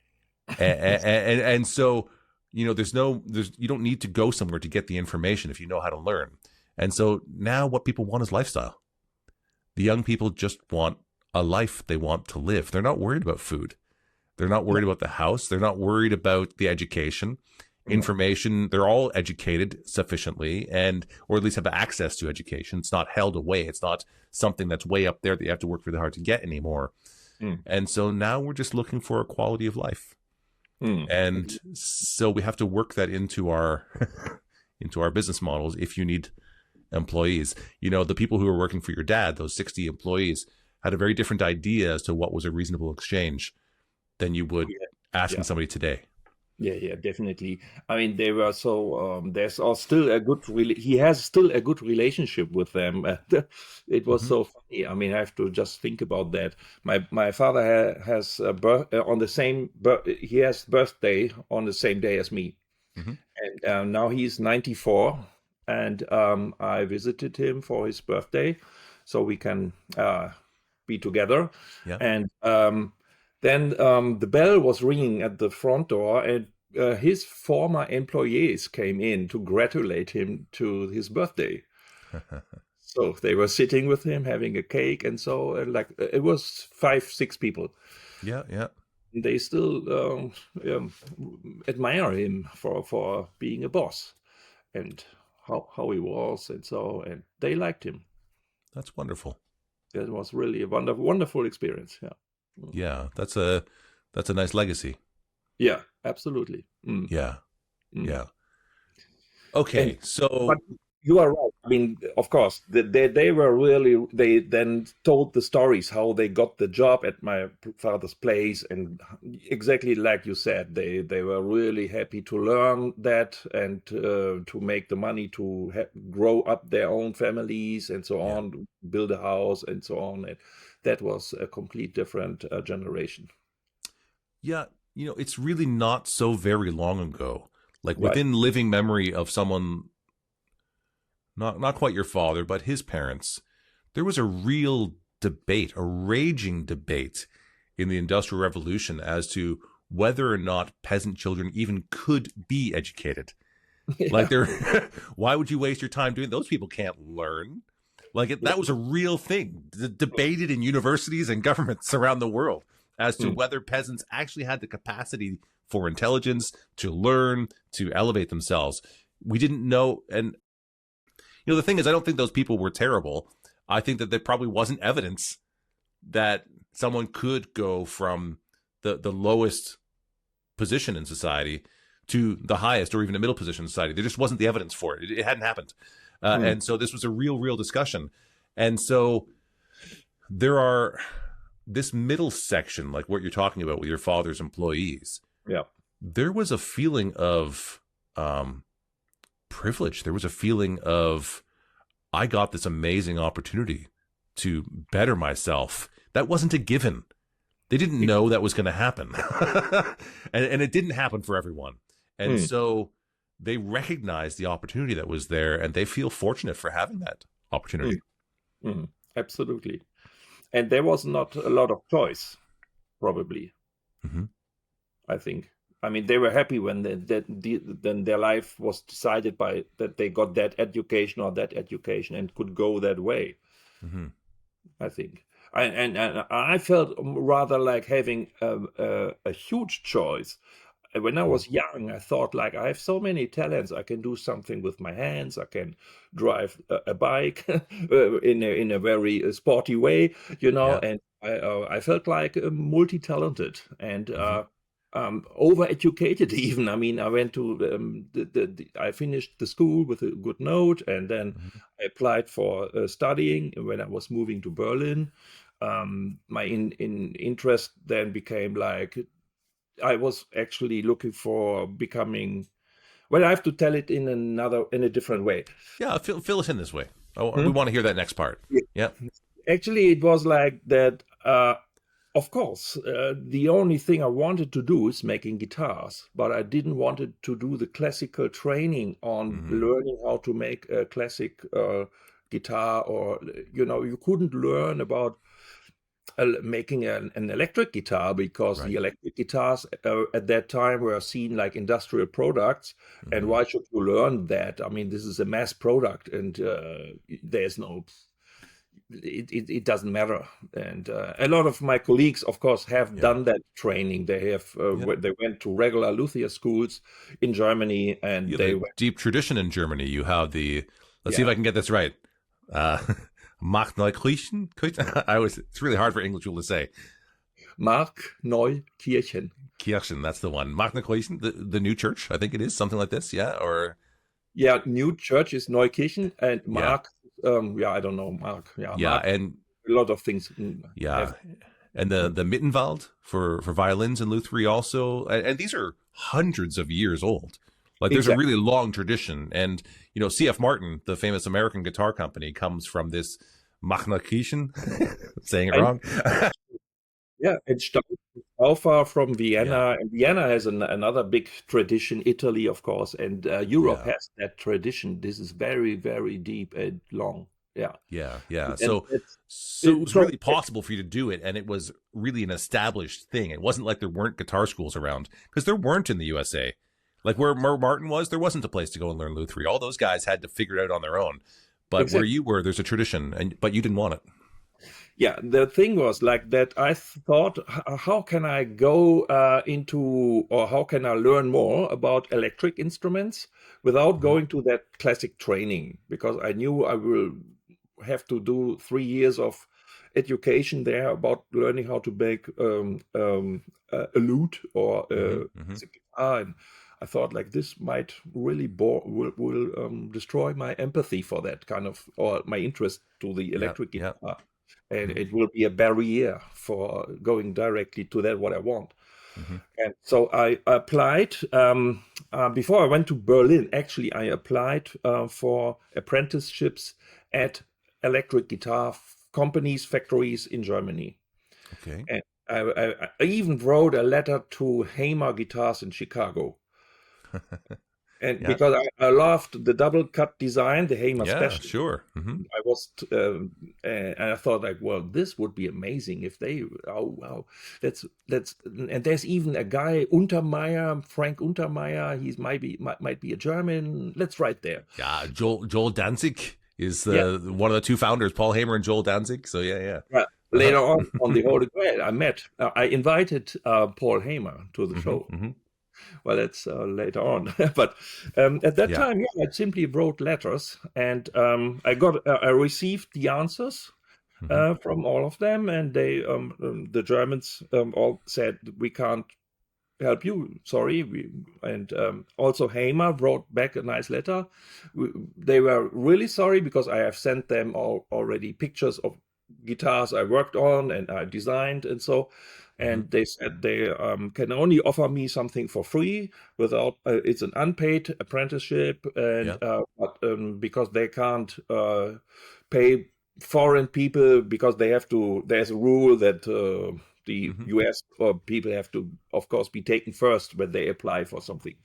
And so, there's you don't need to go somewhere to get the information if you know how to learn. And so now what people want is lifestyle. The young people just want a life they want to live. They're not worried about food. They're not worried about the house. They're not worried about the education, information. They're all educated sufficiently, or at least have access to education. It's not held away. It's not something that's way up there that you have to work really hard to get anymore. Mm. And so now we're just looking for a quality of life. Mm. And so we have to work that into our into our business models. If you need employees, the people who were working for your dad, those 60 employees, had a very different idea as to what was a reasonable exchange than you would asking Yeah. somebody today. Yeah, definitely. I mean, they were so there's all still a good he has still a good relationship with them. It was Hmm. so funny. I mean, I have to just think about that. My father has a on the same he has birthday on the same day as me, Hmm. and now he's 94, and I visited him for his birthday, so we can be together. Yeah. And then the bell was ringing at the front door, and his former employees came in to congratulate him to his birthday. So they were sitting with him, having a cake, and so like it was 5, 6 people. Yeah. Yeah. They still admire him for being a boss and how he was, and so and they liked him. That's wonderful. That was really a wonderful experience. Yeah. Mm. Yeah. That's a nice legacy. Yeah, absolutely. Mm, Yeah. mm. Yeah. And Okay. but So you are right. I mean, of course, they were really they then told the stories how they got the job at my father's place, and exactly like you said, they were really happy to learn that and to make the money to grow up their own families and so yeah. on, build a house and so on. And that was a complete different generation. Yeah. It's really not so very long ago. Like Right. within living memory of someone, not quite your father, but his parents, there was a real debate, a raging debate in the Industrial Revolution as to whether or not peasant children even could be educated. Like Yeah. they're why would you waste your time doing those people can't learn? That was a real thing, debated in universities and governments around the world as to Mm. whether peasants actually had the capacity for intelligence to learn, to elevate themselves. We didn't know. And the thing is, I don't think those people were terrible. I think that there probably wasn't evidence that someone could go from the lowest position in society to the highest or even a middle position in society. There just wasn't the evidence for it. It hadn't happened. Mm. And so this was a real discussion. And so there are this middle section, like what you're talking about with your father's employees. Yeah. There was a feeling of privilege. There was a feeling of, I got this amazing opportunity to better myself. That wasn't a given. They didn't know that was going to happen. and it didn't happen for everyone. And Mm. so they recognize the opportunity that was there, and they feel fortunate for having that opportunity. Mm. Mm. Absolutely. And there was not a lot of choice, probably. Mm-hmm. I think. I mean, they were happy when then their life was decided by that they got that education or that education and could go that way. Mm-hmm. I think. And I felt rather like having a huge choice. When I was young, I thought like I have so many talents. I can do something with my hands. I can drive a bike in a very sporty way, Yeah. And I felt like multi-talented and Mm-hmm. overeducated even. I mean, I went to I finished the school with a good note, and then Mm-hmm. I applied for studying when I was moving to Berlin. My interest then became like I was actually looking for becoming. Well, I have to tell it in a different way. Yeah. Fill us in this way. Oh, we Hmm? want to hear that next part. Yeah. Actually, it was like that. Of course, the only thing I wanted to do is making guitars, but I didn't want to do the classical training on Mm-hmm. learning how to make a classic guitar, or you couldn't learn about making an electric guitar because Right. the electric guitars at that time were seen like industrial products. And Mm-hmm. why should you learn that? I mean, this is a mass product, and there's no it doesn't matter. And a lot of my colleagues, of course, have Yeah. done that training. They have Yeah. they went to regular luthier schools in Germany, and You have they a went. deep tradition in Germany. You have let's see if Yeah. I can get this right. Uh, Markneukirchen? It's really hard for English people to say. Markneukirchen. Kirchen, that's the one. Markneukirchen, the new church, I think it is, something like this. Yeah. Or, Yeah, new church is Neukirchen, and yeah. Mark, yeah, I don't know, Mark. Yeah, Yeah. Mark, And, a lot of things yeah. have. And the Mittenwald for violins and lutherie also. And these are hundreds of years old. Like there's a Exactly. really long tradition. And, you know, C.F. Martin, the famous American guitar company, comes from this Machnakischen, saying it And wrong. yeah, it's how far from Yeah, Vienna, and Vienna has another big tradition. Italy, of course, and Europe yeah, has that tradition. This is very, very deep and long. Yeah, yeah, yeah. and So it was so really possible for you to do it, and it was really an established thing. It wasn't like there weren't guitar schools around, because there weren't in the USA. Like where Martin was, there wasn't a place to go and learn lutherie. All those guys had to figure it out on their own. But where exactly. you were, there's a tradition, but you didn't want it. Yeah, the thing was like that. I thought, how can I go into, or how can I learn more about electric instruments without Mm-hmm. going to that classic training? Because I knew I will have to do 3 years of education there about learning how to make a lute or Mm-hmm. a Mm-hmm. guitar. And I thought like this might really will destroy my empathy for that kind of, or my interest to the Yeah, electric yeah. guitar, and Mm-hmm. it will be a barrier for going directly to that what I want. Mm-hmm. And so I applied before I went to Berlin. Actually, I applied for apprenticeships at electric guitar companies, factories in Germany. Okay. And I even wrote a letter to Hamer Guitars in Chicago. And Yeah, because I loved the double cut design, the Hamer yeah, Special, sure. Mm-hmm. I was, and I thought like, well, this would be amazing if they, oh wow, that's, and there's even a guy Untermeyer, Frank Untermeyer. He's might be a German. Let's write there. Yeah, Joel Danzig is Yeah, the one of the two founders, Paul Hamer and Joel Danzig. So yeah, yeah. yeah. Uh-huh. Later on the Holy Grail, I invited Paul Hamer to the Mm-hmm. show. Mm-hmm. Well, that's later on. But at that Yeah. time, yeah, I simply wrote letters, and I received the answers Mm-hmm. from all of them, and the Germans all said we can't help you. Sorry, and also Hamer wrote back a nice letter. They were really sorry because I have sent them already pictures of guitars I worked on and I designed and so. Mm-hmm. And they said they can only offer me something for free without. It's an unpaid apprenticeship, and Yeah. because they can't pay foreign people because they have to. There's a rule that the Mm-hmm. US people have to, of course, be taken first when they apply for something.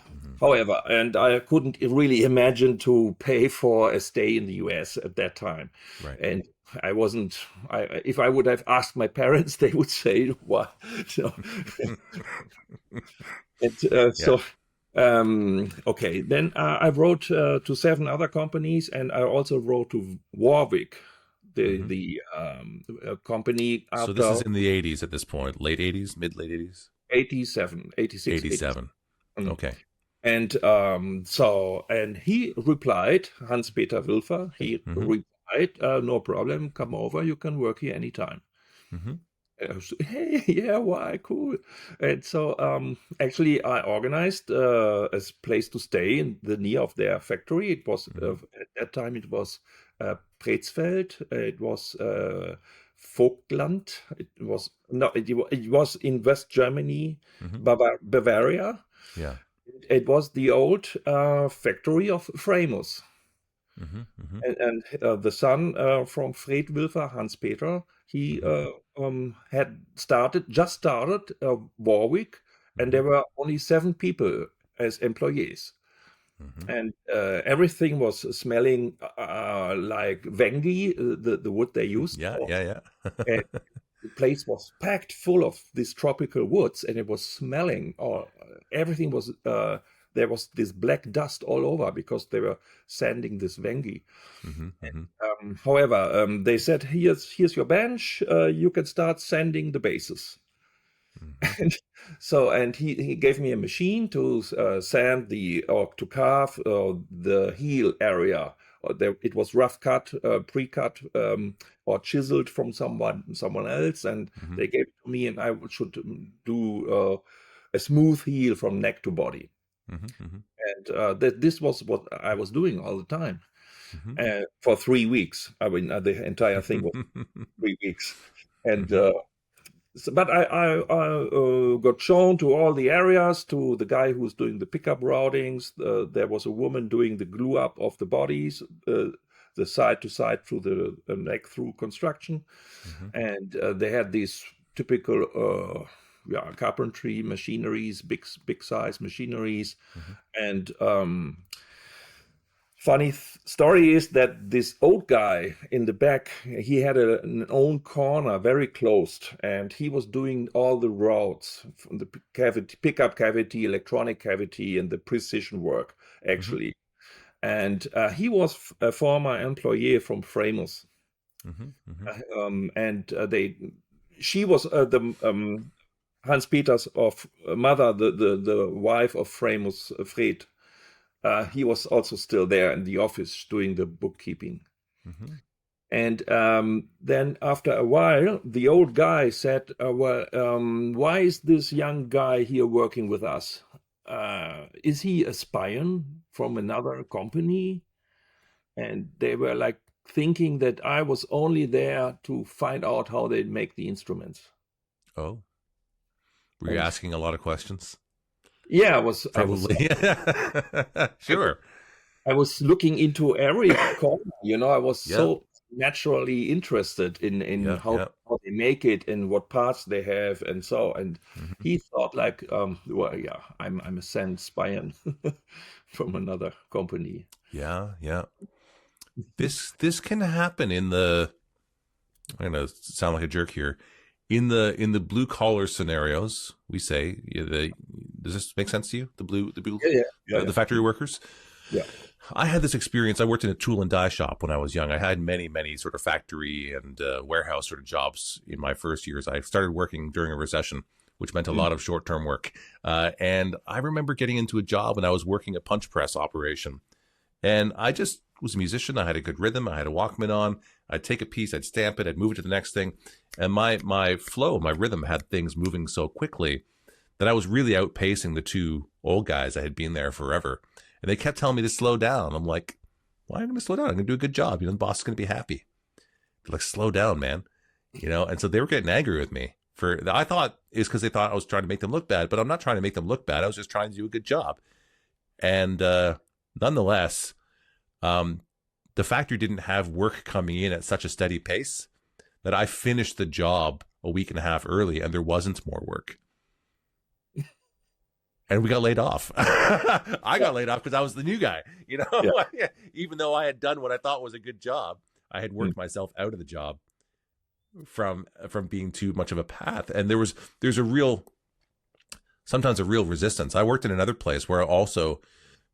Mm-hmm. However, and I couldn't really imagine to pay for a stay in the US at that time. Right. And I wasn't, if I would have asked my parents, they would say, what? So, and, Yeah. okay, then I wrote to 7 other companies, and I also wrote to Warwick, Mm-hmm. the company So this after is in the 80s at this point, late 80s, mid late 80s, 87, 86, 87. 87. Okay. And and he replied, Hans-Peter Wilfer, he Mm-hmm. replied, no problem, come over, you can work here anytime. Mm-hmm. And I was, hey, yeah, why, cool. And so actually I organized a place to stay in the near of their factory. It was, Mm-hmm. at that time, it was Pretzfeld, it was Vogtland, it was, no, it was in West Germany, Mm-hmm. Bavaria. Yeah. It was the old factory of Framus. Mm-hmm. Mm-hmm. And the son from Fred Wilfer, Hans Peter, he Mm-hmm. had just started Warwick, and Mm-hmm. there were only 7 people as employees. Mm-hmm. And everything was smelling like Wengi, the wood they used. Yeah, yeah, And yeah. the place was packed full of these tropical woods, and it was smelling, or everything was there was this black dust all over because they were sanding this Wengi. Mm-hmm. Mm-hmm. However, they said, here's your bench, you can start sanding the bases. Mm-hmm. And so, and he gave me a machine to sand or to carve the heel area. It was rough cut, pre-cut, or chiseled from someone else, and Mm-hmm. they gave it to me, and I should do a smooth heel from neck to body. Mm-hmm. And this was what I was doing all the time Mm-hmm. for 3 weeks. I mean, the entire thing was Mm-hmm. 3 weeks, and Mm-hmm. but I got shown to all the areas, to the guy who's doing the pickup routings. There was a woman doing the glue up of the bodies, the side to side through the neck through construction. Mm-hmm. And they had these typical carpentry machineries, big size machineries. Mm-hmm. And funny story is that this old guy in the back, he had an own corner, very closed, and he was doing all the routes from the cavity, pickup cavity, electronic cavity, and the precision work, actually. And he was a former employee from Framers. Mm-hmm. Mm-hmm. And she was the Hans Peters of mother, the wife of Framers, Fred. He was also still there in the office doing the bookkeeping. Mm-hmm. And then after a while, the old guy said, well, why is this young guy here working with us? Is he a spy from another company? And they were like thinking that I was only there to find out how they make the instruments. Oh, were you asking a lot of questions? Yeah, Probably. Sure. I was looking into every corner, I was so naturally interested in how they make it and what parts they have and so. And he thought like, well, yeah, I'm a Sand spy from another company. Yeah, yeah. This can happen in the, I'm gonna sound like a jerk here, in the blue collar scenarios. We say, does this make sense to you? The factory workers. Yeah. I had this experience. I worked in a tool and die shop when I was young. I had many sort of factory and warehouse sort of jobs in my first years. I started working during a recession, which meant a lot of short-term work. And I remember getting into a job and I was working a punch press operation. And I just was a musician. I had a good rhythm. I had a Walkman on. I'd take a piece, I'd stamp it, I'd move it to the next thing. And my flow, my rhythm had things moving so quickly that I was really outpacing the two old guys that had been there forever. And they kept telling me to slow down. I'm like, why am I going to slow down? I'm going to do a good job. The boss is going to be happy. They're like, slow down, man. And so they were getting angry with me. I thought it's because they thought I was trying to make them look bad, but I'm not trying to make them look bad. I was just trying to do a good job. And nonetheless, the factory didn't have work coming in at such a steady pace that I finished the job a week and a half early and there wasn't more work. And we got laid off. I got laid off because I was the new guy, even though I had done what I thought was a good job. I had worked myself out of the job from being too much of a path. And there's sometimes a real resistance. I worked in another place where also,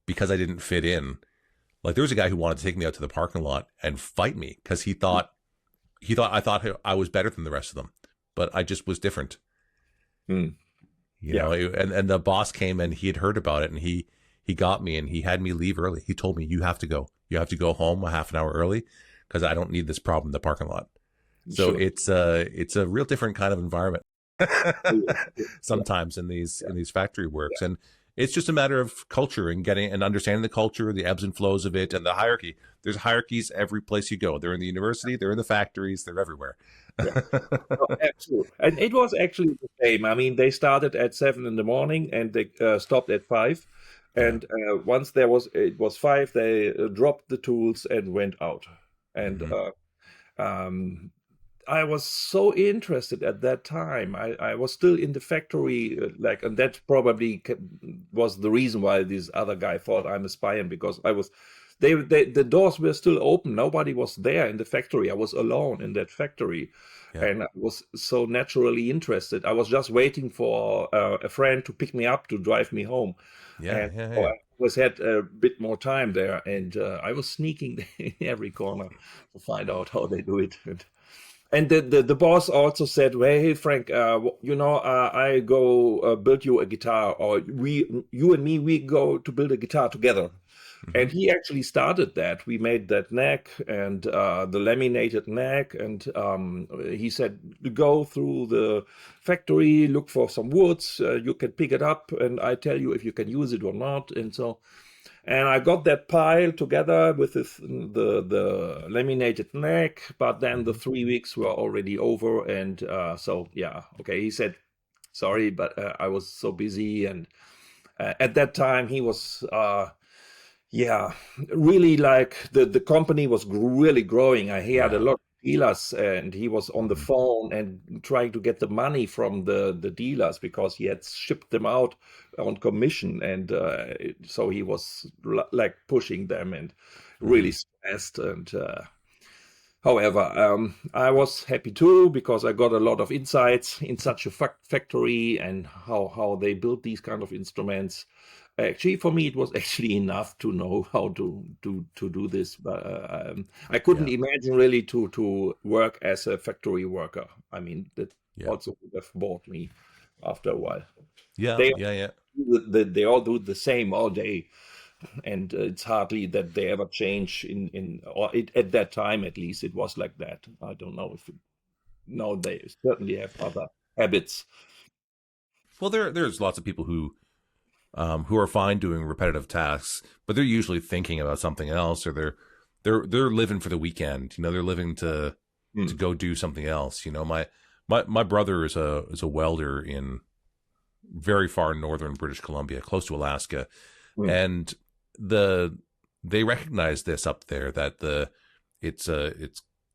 because I didn't fit in, like there was a guy who wanted to take me out to the parking lot and fight me because he thought I thought I was better than the rest of them, but I just was different. And the boss came and he had heard about it and he got me and he had me leave early. He told me, you have to go home a half an hour early because I don't need this problem in the parking lot. So sure. It's a real different kind of environment sometimes in these factory works. And it's just a matter of culture and getting and understanding the culture, the ebbs and flows of it, and the hierarchy. There's hierarchies every place you go. They're in the university, they're in the factories, they're everywhere. Absolutely. And it was actually the same. I mean, they started at 7 a.m. and they stopped at 5. And once it was 5, they dropped the tools and went out. And I was so interested at that time. I was still in the factory, and that probably was the reason why this other guy thought I'm a spy, because I was. The doors were still open. Nobody was there in the factory. I was alone in that factory, and I was so naturally interested. I was just waiting for a friend to pick me up to drive me home. I had a bit more time there, and I was sneaking in every corner to find out how they do it. And the boss also said, well, hey, Frank, I go build you a guitar, or you and me, we go to build a guitar together. And he actually started that. We made that neck and the laminated neck. And he said, go through the factory, look for some woods. You can pick it up and I tell you if you can use it or not. And so And I got that pile together with the laminated neck, but then the 3 weeks were already over. And so, yeah, okay. He said, sorry, but I was so busy. And at that time, he was, yeah, really like the company was really growing. He had a lot of dealers, and he was on the phone and trying to get the money from the dealers because he had shipped them out on commission. And so he was like pushing them and really stressed. And however, I was happy too because I got a lot of insights in such a factory and how they build these kind of instruments. Actually, for me, it was actually enough to know how to do this. But I couldn't imagine really to work as a factory worker. I mean, that also would have bored me after a while. They all do the same all day, and it's hardly that they ever change at that time. At least it was like that. I don't know if now they certainly have other habits. Well, there's lots of people who are fine doing repetitive tasks, but they're usually thinking about something else, or they're living for the weekend. You know, they're living to go do something else. You know, my brother is a welder in very far northern British Columbia, close to Alaska, and they recognize this up there, that it's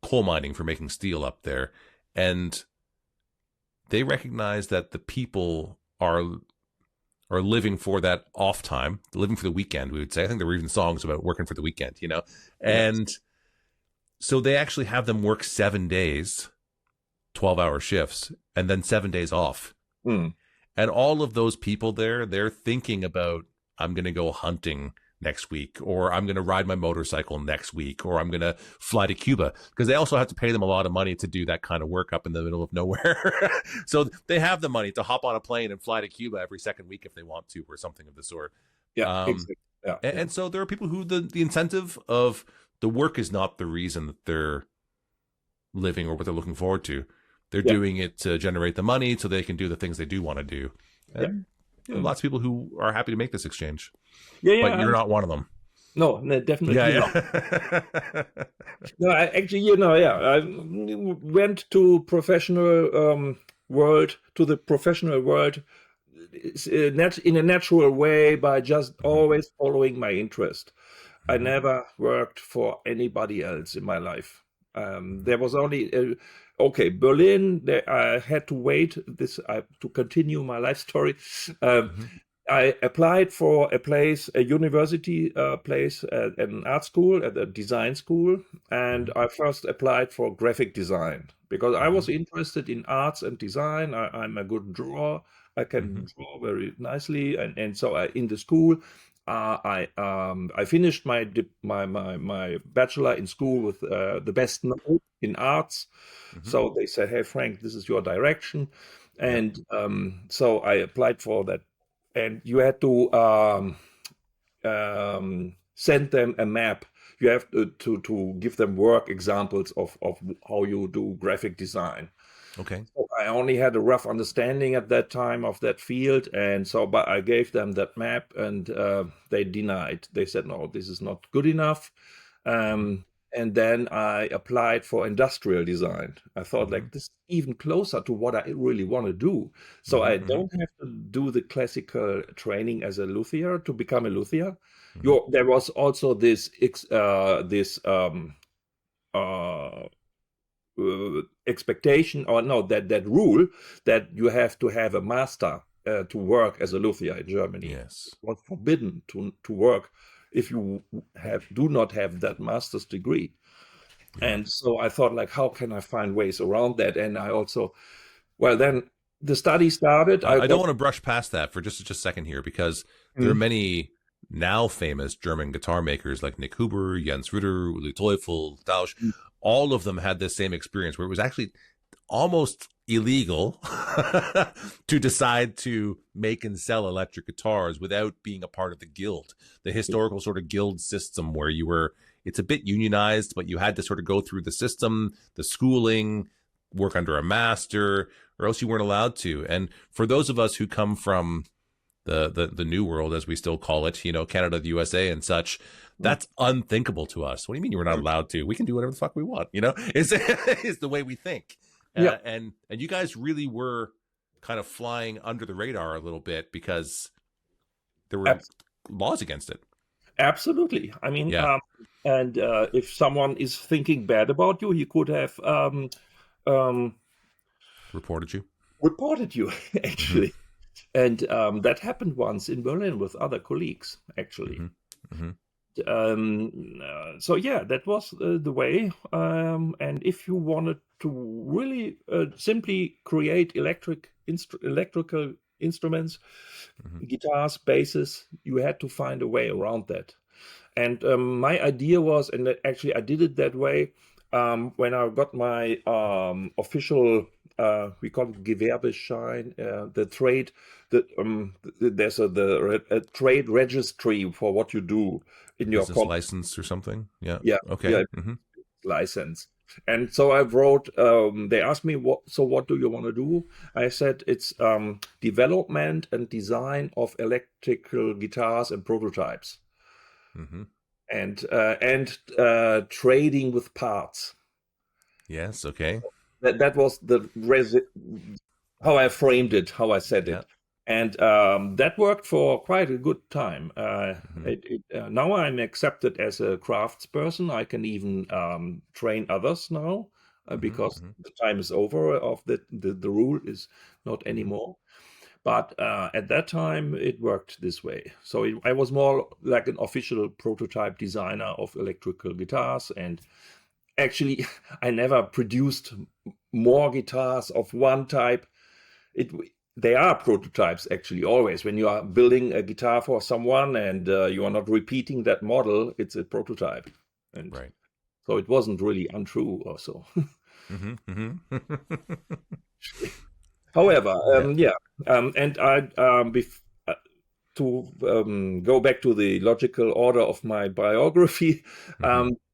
coal mining for making steel up there, and they recognize that the people are living for that off time, living for the weekend, we would say. I think there were even songs about working for the weekend, you know? And so they actually have them work 7 days, 12-hour shifts, and then 7 days off. And all of those people there, they're thinking about, I'm going to go hunting next week, or I'm going to ride my motorcycle next week, or I'm going to fly to Cuba, because they also have to pay them a lot of money to do that kind of work up in the middle of nowhere. So they have the money to hop on a plane and fly to Cuba every second week if they want to, or something of the sort. Exactly. And so there are people who the incentive of the work is not the reason that they're living or what they're looking forward to. They're doing it to generate the money so they can do the things they do want to do. And lots of people who are happy to make this exchange. But you're not one of them. No, definitely not. No, actually, I went to professional world, to the professional world in a natural way by just always following my interest. I never worked for anybody else in my life. There was only Berlin. I had to wait to continue my life story. I applied for a university place at an art school, at a design school, and I first applied for graphic design because I was interested in arts and design. I'm a good drawer. I can draw very nicely, and so in the school, I finished my bachelor in school with the best note in arts. So they said, "Hey, Frank, this is your direction," and so I applied for that. And you had to send them a map. You have to give them work examples of how you do graphic design. Okay. So I only had a rough understanding at that time of that field, and so but I gave them that map, and they denied. They said, "No, this is not good enough." And then I applied for industrial design. I thought like this is even closer to what I really want to do. So I don't have to do the classical training as a luthier to become a luthier. There was also this expectation, or no, that rule that you have to have a master to work as a luthier in Germany. Yes. It was forbidden to work if you do not have that master's degree. And so I thought, like, how can I find ways around that? And I also, then the study started. I don't want to brush past that for just a second here, because there are many now famous German guitar makers like Nick Huber, Jens Ritter, Uli Teufel, Tausch. All of them had this same experience where it was actually almost illegal to decide to make and sell electric guitars without being a part of the guild, the historical sort of guild system where it's a bit unionized, but you had to sort of go through the system, the schooling, work under a master, or else you weren't allowed to. And for those of us who come from the new world, as we still call it, Canada, the USA and such. That's unthinkable to us. What do you mean you were not allowed to? We can do whatever the fuck we want, is is the way we think. Yeah. And you guys really were kind of flying under the radar a little bit because there were laws against it. Absolutely. I mean, Yeah. and if someone is thinking bad about you, he could have Reported you. reported you, actually. And that happened once in Berlin with other colleagues, actually. So yeah, that was the way. And if you wanted to really simply create electrical instruments, guitars, basses, you had to find a way around that. And my idea was, and actually I did it that way, when I got my official, we call it Gewerbeschein, the trade, there's a trade registry for what you do in your business license or something. Yeah. Yeah. Okay. Yeah. License. And so I wrote, they asked me, what do you want to do? I said, it's development and design of electrical guitars and prototypes. And trading with parts. Yes. Okay. That was how I framed it, how I said it. And that worked for quite a good time. Now I'm accepted as a craftsperson. I can even train others now because the time is over of the rule is not anymore. But at that time, it worked this way. So I was more like an official prototype designer of electrical guitars. And actually, I never produced more guitars of one type. They are prototypes, actually, always. When you are building a guitar for someone and you are not repeating that model, it's a prototype. And right. So it wasn't really untrue or so. However, and I, to go back to the logical order of my biography,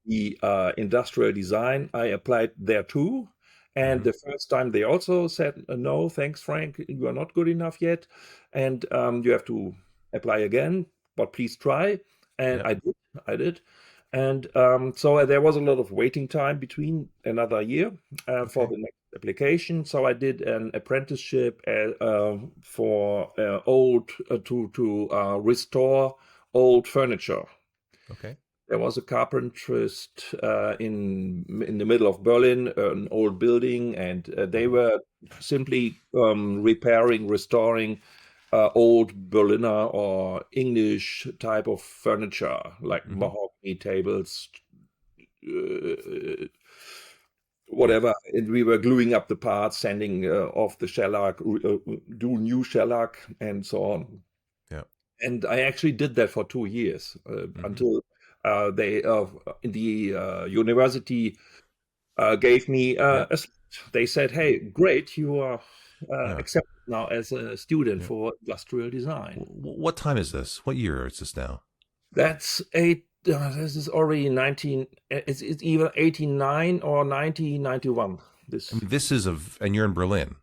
the industrial design, I applied there too. And the first time they also said, no, thanks, Frank, you are not good enough yet. And you have to apply again, but please try. And I did. And so there was a lot of waiting time between another year for the next application. So I did an apprenticeship for restore old furniture. Okay. There was a carpenterist in the middle of Berlin, an old building, and they were simply restoring old Berliner or English type of furniture, like mahogany tables, whatever. And we were gluing up the parts, sanding off the shellac, do new shellac, and so on. Yeah. And I actually did that for 2 years until they in the university gave me a slot. They said, "Hey, great, you are accepted now as a student for industrial design." What time is this? What year is this now? That's this is already 19. It's either 89 or 1991. This is and you're in Berlin.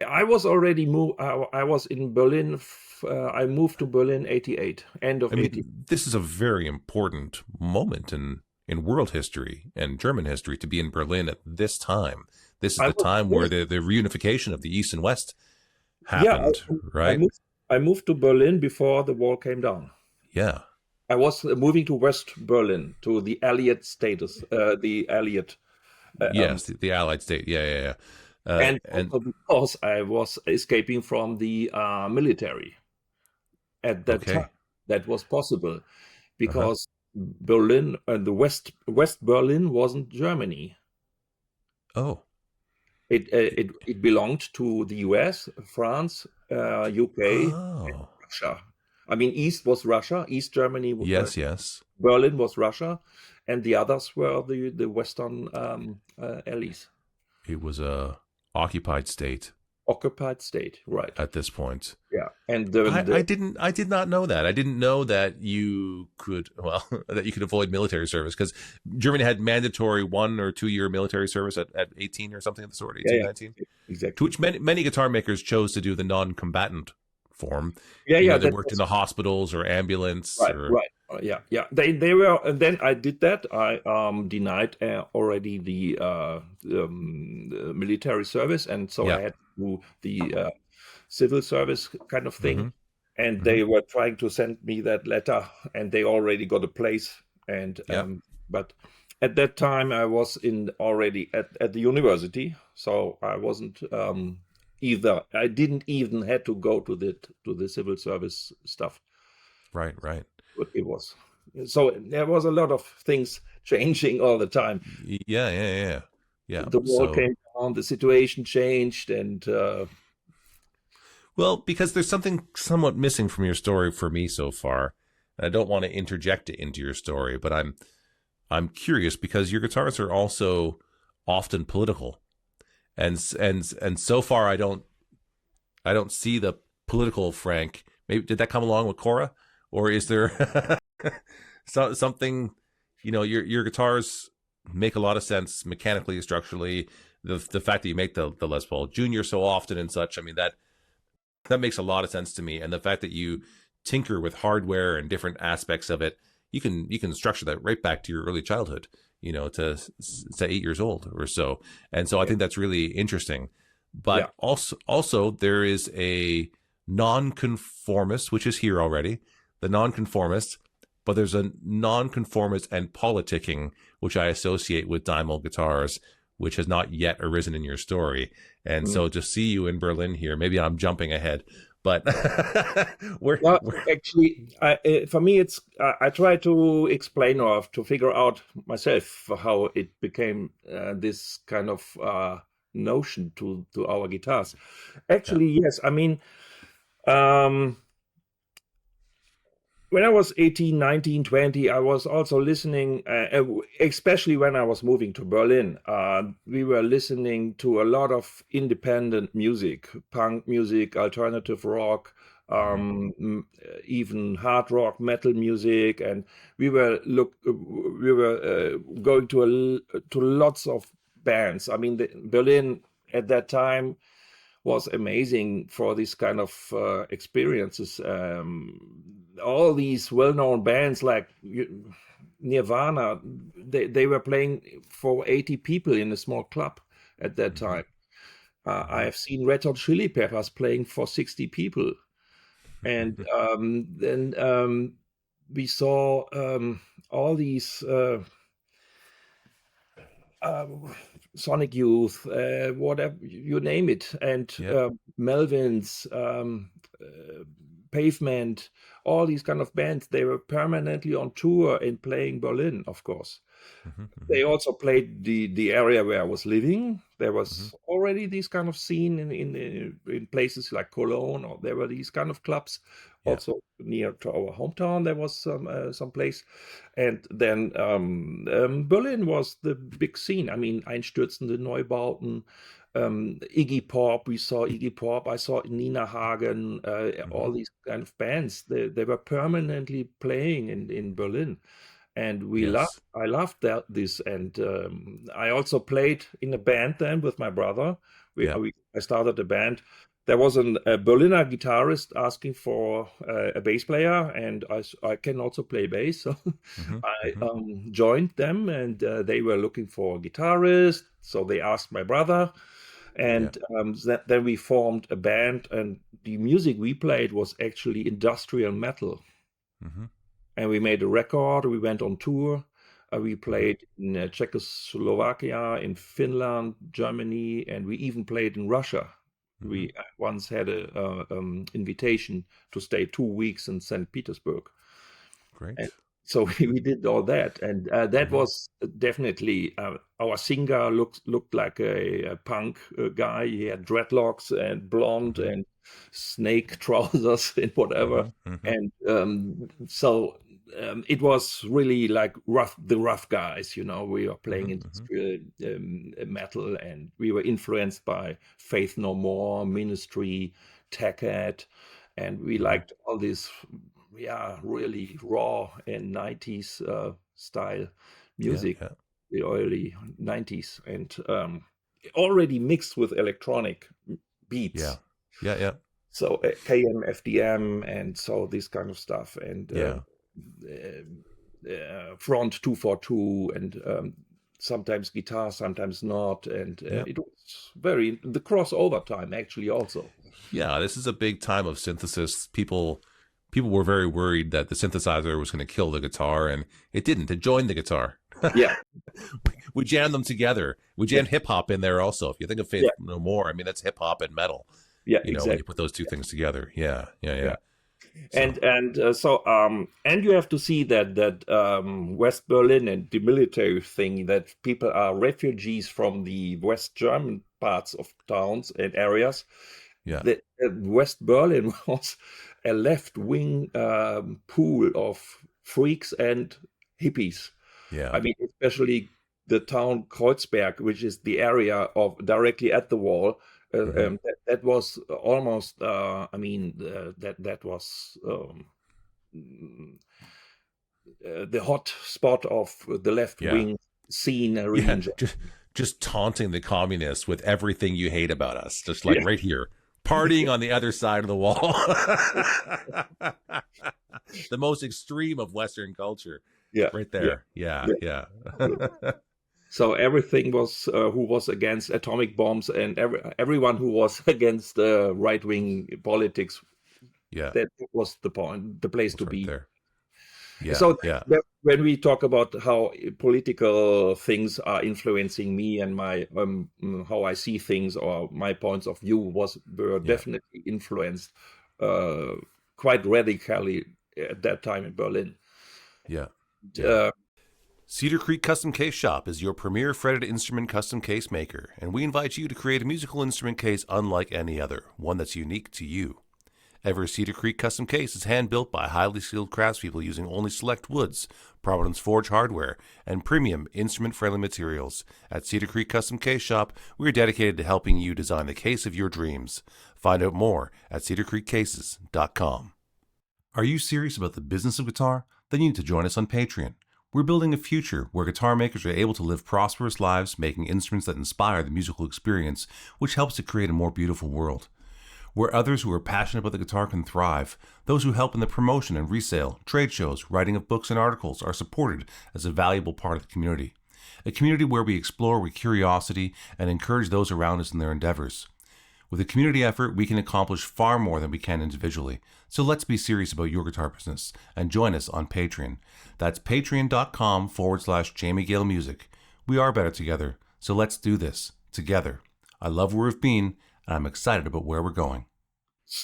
I was already moved. I was in Berlin. I moved to Berlin 88, end of 88. This is a very important moment in world history and German history to be in Berlin at this time. This is the time where the reunification of the East and West happened, right? I moved to Berlin before the wall came down. Yeah. I was moving to West Berlin, to the Allied status, the Allied. Yes, the Allied state. Yeah. And also because I was escaping from the military at that time. That was possible because Berlin and the West Berlin wasn't Germany. Oh. It belonged to the US, France, UK, and Russia. I mean, East was Russia. East Germany was yes. Berlin was Russia, and the others were the Western allies. It was a occupied state. Occupied state, right? At this point, yeah. And I did not know that. I didn't know that you could avoid military service because Germany had mandatory 1 or 2 year military service at 18 or something of the sort, 18, 19. Exactly. To which many guitar makers chose to do the non-combatant form. Yeah. They That worked in was the hospitals or ambulance right, or right. Yeah. They were, and then I did that. I denied already the military service, and so I yeah. had to do the civil service kind of thing. Mm-hmm. And Mm-hmm. they were trying to send me that letter, and they already got a place. And Yeah. but at that time I was in already at the university, so I wasn't either. I didn't even had to go to the civil service stuff. Right. Right. It was so there was a lot of things changing all the time. Yeah. Yeah. Yeah. Yeah. The wall So, came down, the situation changed, and well, because there's something somewhat missing from your story for me so far. And I don't want to interject it into your story, but I'm curious because your guitars are also often political, and so far I don't see the political Frank. Maybe did that come along with Cora, or is there something? Your guitars make a lot of sense mechanically, structurally. The fact that you make the Les Paul Junior so often and such. I mean that makes a lot of sense to me, and the fact that you tinker with hardware and different aspects of it, you can structure that right back to your early childhood. To 8 years old or so, and so I yeah, think that's really interesting. yeah, But also there is a nonconformist, which is here already, the nonconformist, but there's a nonconformist and politicking, which I associate with Deimel guitars, which has not yet arisen in your story. And mm. so to see you in Berlin here, maybe I'm jumping ahead, but Well, we're actually, for me, it's I try to explain or to figure out myself how it became this kind of notion to our guitars. yeah. Actually, yes. I mean, um, when I was 18, 19, 20, I was also listening, especially when I was moving to Berlin. We were listening to a lot of independent music, punk music, alternative rock, Hmm. even hard rock, metal music, and we were going to lots of bands. I mean, Berlin at that time was amazing for this kind of experiences. All these well-known bands like Nirvana, they were playing for 80 people in a small club at that Hmm. time. I Hmm. have seen Red Hot Chili Peppers playing for 60 people. And then we saw all these um, Sonic Youth, whatever you name it, and Yeah. Melvins, Pavement, all these kind of bands. They were permanently on tour and playing Berlin, of course. Hmm. Hmm. They also played the area where I was living. There Hmm. was already this kind of scene in places like Cologne, or there were these kind of clubs. Yeah. Also near to our hometown, there was some place, and then Berlin was the big scene. I mean, Einstürzende Neubauten, Iggy Pop. We saw Iggy Pop. I saw Nina Hagen. Hmm. All these kind of bands. They were permanently playing in Berlin, and Yes. I loved this, and I also played in a band then with my brother. Yeah. I started a band. There was a Berliner guitarist asking for a bass player, and I can also play bass, so Hmm. I Hmm. joined them, and they were looking for a guitarist, so they asked my brother, Yeah. and then we formed a band, and the music we played was actually industrial metal, Hmm. and we made a record. We went on tour. We Hmm. played in Czechoslovakia, in Finland, Germany, and we even played in Russia. Hmm. We once had a invitation to stay 2 weeks in St. Petersburg, and Great. so we did all that, and that Hmm. was definitely our singer looked like a punk guy. He had dreadlocks and blonde Hmm. and snake trousers and whatever, Hmm. Hmm. and so it was really like the rough guys. We are playing Hmm. Hmm. industrial metal, and we were influenced by Faith No More, Ministry, Tech Ed, and we Hmm. liked all this, yeah, really raw and 90s style Yeah. music, Yeah. the early 90s, and already mixed with electronic Yeah. beats. Yeah. Yeah. So KM, FDM, and so this kind of stuff, and Yeah. front 242, and sometimes guitar, sometimes not, and Yeah. it was very the crossover time actually also. Yeah, this is a big time of synthesis. People were very worried that the synthesizer was going to kill the guitar, and it didn't. It joined the guitar. Yeah, We jammed them together. We yeah, jammed hip hop in there also. If you think of Faith yeah, No More, I mean that's hip hop and metal. yeah, When you exactly. put those two things together. Yeah, yeah, Yeah. yeah. So And you have to see that West Berlin and the military thing, that people are refugees from the West German parts of towns and areas. yeah, The West Berlin was a left-wing pool of freaks and hippies. yeah. I mean, especially the town Kreuzberg, which is the area of directly at the wall. Hmm. That was almost. That was the hot spot of the left Yeah, wing scenery yeah. in Germany. Just taunting the communists with everything you hate about us. Just like Yeah, right here, partying on the other side of the wall. The most extreme of Western culture, yeah, right yeah, there. Yeah, yeah. yeah, So everything was who was against atomic bombs, and everyone who was against right wing politics. yeah. That was the point, the place Was to right be. there. Yeah, So yeah, when we talk about how political things are influencing me and my how I see things or my points of view were yeah, definitely influenced uh, quite radically at that time in Berlin. yeah, yeah. Uh, Cedar Creek Custom Case Shop is your premier fretted instrument custom case maker, and we invite you to create a musical instrument case unlike any other, one that's unique to you. Every Cedar Creek custom case is hand built by highly skilled craftspeople using only select woods, Prominence Forge hardware, and premium instrument friendly materials. At Cedar Creek Custom Case Shop, we are dedicated to helping you design the case of your dreams. Find out more at cedarcreekcases.com. Are you serious about the business of guitar? Then you need to join us on Patreon. We're building a future where guitar makers are able to live prosperous lives making instruments that inspire the musical experience, which helps to create a more beautiful world. Where others who are passionate about the guitar can thrive, those who help in the promotion and resale, trade shows, writing of books and articles are supported as a valuable part of the community. A community where we explore with curiosity and encourage those around us in their endeavors. With a community effort, we can accomplish far more than we can individually. So let's be serious about your guitar business and join us on Patreon. That's patreon.com/Jamie Gale Music. We are better together, so let's do this together. I love where we've been, and I'm excited about where we're going.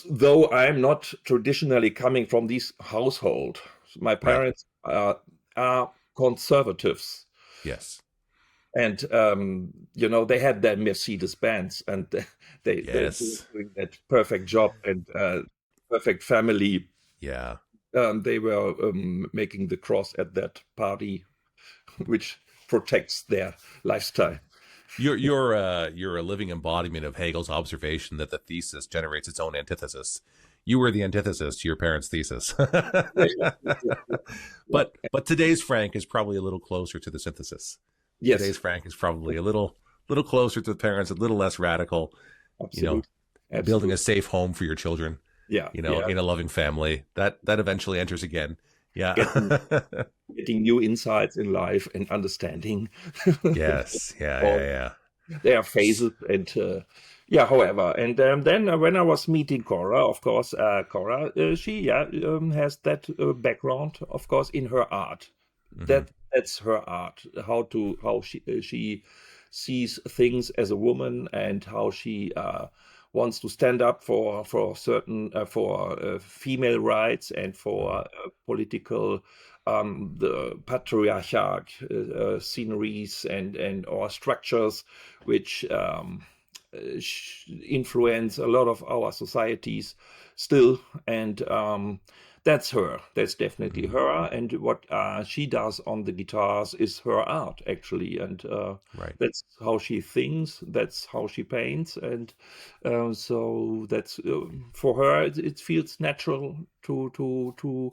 though I'm not traditionally coming from this household, my Right. parents are conservatives. Yes. And they had their Mercedes Benz, and they were Yes. doing that perfect job and perfect family. Yeah. They were making the cross at that party, which protects their lifestyle. You're a living embodiment of Hegel's observation that the thesis generates its own antithesis. You were the antithesis to your parents' thesis. Yeah, yeah, yeah, yeah. But today's Frank is probably a little closer to the synthesis. Yes, Today's Frank is probably a little closer to the parents, a little less radical, absolutely, building absolutely. a safe home for your children, Yeah, yeah. in a loving family. That eventually enters again. Yeah. Getting getting new insights in life and understanding. Yes. Yeah, All yeah, there are yeah. phases and however, and then when I was meeting Cora, of course, Cora, she has that background, of course, in her art. Hmm. That's her art. How she sees things as a woman, and how she wants to stand up for certain for female rights and for Hmm. political the patriarchal sceneries and or structures which influence a lot of our societies still, and that's her. That's definitely Hmm. her. And what she does on the guitars is her art, actually. And Right. that's how she thinks. That's how she paints. And so that's for her. It feels natural to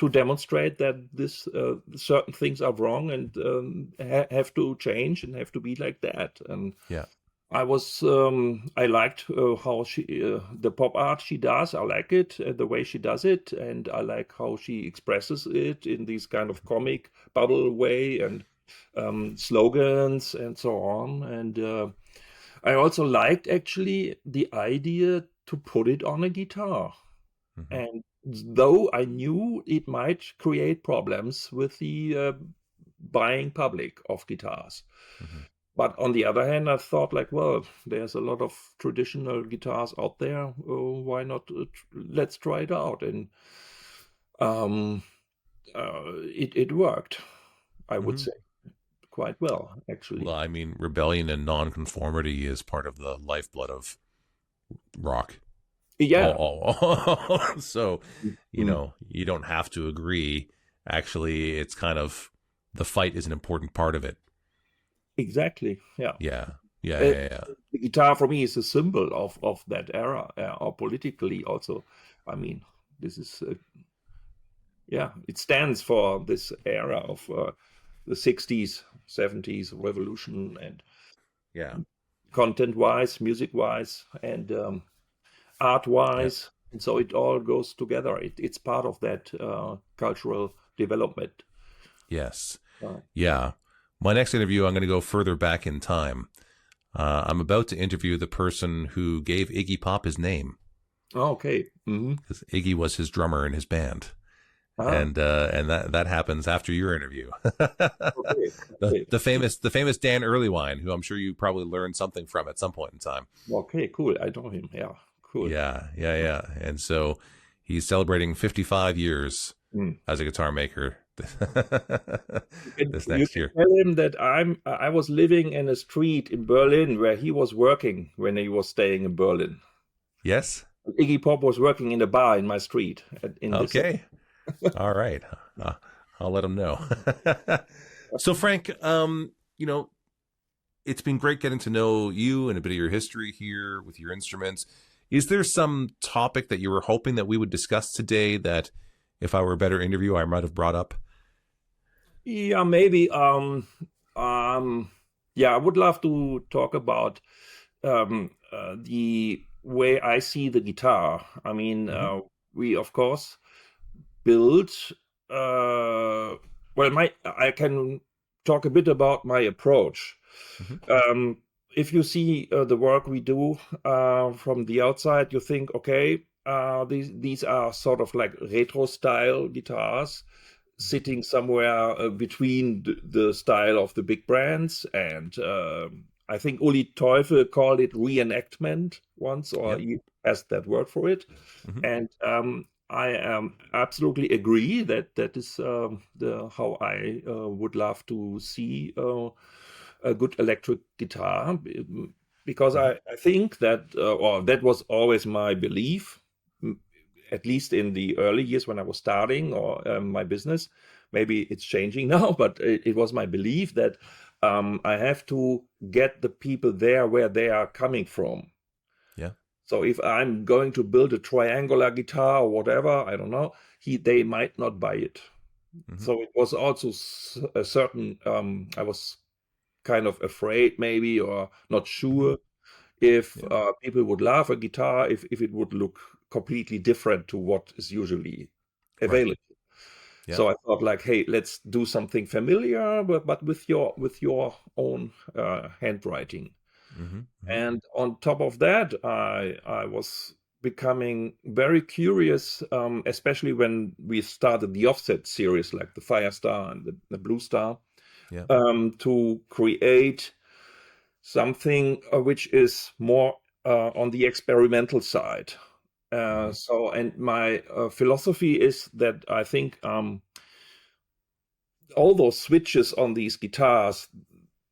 demonstrate that this certain things are wrong and have to change and have to be like that. And Yeah. I liked how the pop art she does. I like it, the way she does it, and I like how she expresses it in this kind of comic bubble way and slogans and so on. And I also liked actually the idea to put it on a guitar. Mm-hmm. And though I knew it might create problems with the buying public of guitars. Mm-hmm. But on the other hand, I thought like, well, there's a lot of traditional guitars out there. Why not? Let's try it out. And um, it worked, I would Mm-hmm. say, quite well, actually. Well, I mean, rebellion and nonconformity is part of the lifeblood of rock. Yeah. So, Mm. you don't have to agree. Actually, it's kind of the fight is an important part of it. Exactly. Yeah. Yeah. Yeah. Uh, Yeah. Yeah. the guitar for me is a symbol of that era, or politically also. I mean, this is yeah, it stands for this era of the 60s, 70s revolution, and Yeah. content-wise, music-wise, and Yeah. art-wise. And so it all goes together. It's part of that cultural development. Yes. Uh, Yeah. My next interview, I'm going to go further back in time. I'm about to interview the person who gave Iggy Pop his name, okay. Hmm. because Iggy was his drummer in his band. Ah, And that happens after your interview. the okay. Okay. the famous Dan Earlywine, who I'm sure you probably learned something from at some point in time. Okay, cool. I know him. Yeah, cool. Yeah, yeah, yeah. And so he's celebrating 55 years Mm. as a guitar maker this You next can year. tell him that I was living in a street in Berlin where he was working when he was staying in Berlin. Yes. Iggy Pop was working in a bar in my street in this. Okay. All right. Uh, I'll let him know. So Frank, it's been great getting to know you and a bit of your history here with your instruments. Is there some topic that you were hoping that we would discuss today that if I were a better interview, I might have brought up? Yeah, maybe. Yeah, I would love to talk about the way I see the guitar. I mean, Mm-hmm. we of course build. Well, my I can talk a bit about my approach. Mm-hmm. Um, if you see the work we do from the outside, you think, okay, these are sort of like retro style guitars sitting somewhere between the style of the big brands. And I think Uli Teufel called it reenactment once, or Yep. he has that word for it. Mm-hmm. And I absolutely agree that that is the how I would love to see a good electric guitar, because Mm-hmm. I think that, or that was always my belief, at least in the early years when I was starting or my business. Maybe it's changing now, but it was my belief that I have to get the people there where they are coming from. Yeah. So if I'm going to build a triangular guitar or whatever, I don't know, they might not buy it. Mm-hmm. So it was also a certain, I was kind of afraid maybe, or not Mm-hmm. sure if Yeah. people would love a guitar if it would look completely different to what is usually Right. available. Yeah. So I thought like, hey, let's do something familiar, but with your own handwriting. Mm-hmm. Mm-hmm. And on top of that, I was becoming very curious, especially when we started the offset series like the Firestar and the Blue Star, Yeah. to create something which is more on the experimental side. Mm-hmm. And my philosophy is that I think all those switches on these guitars,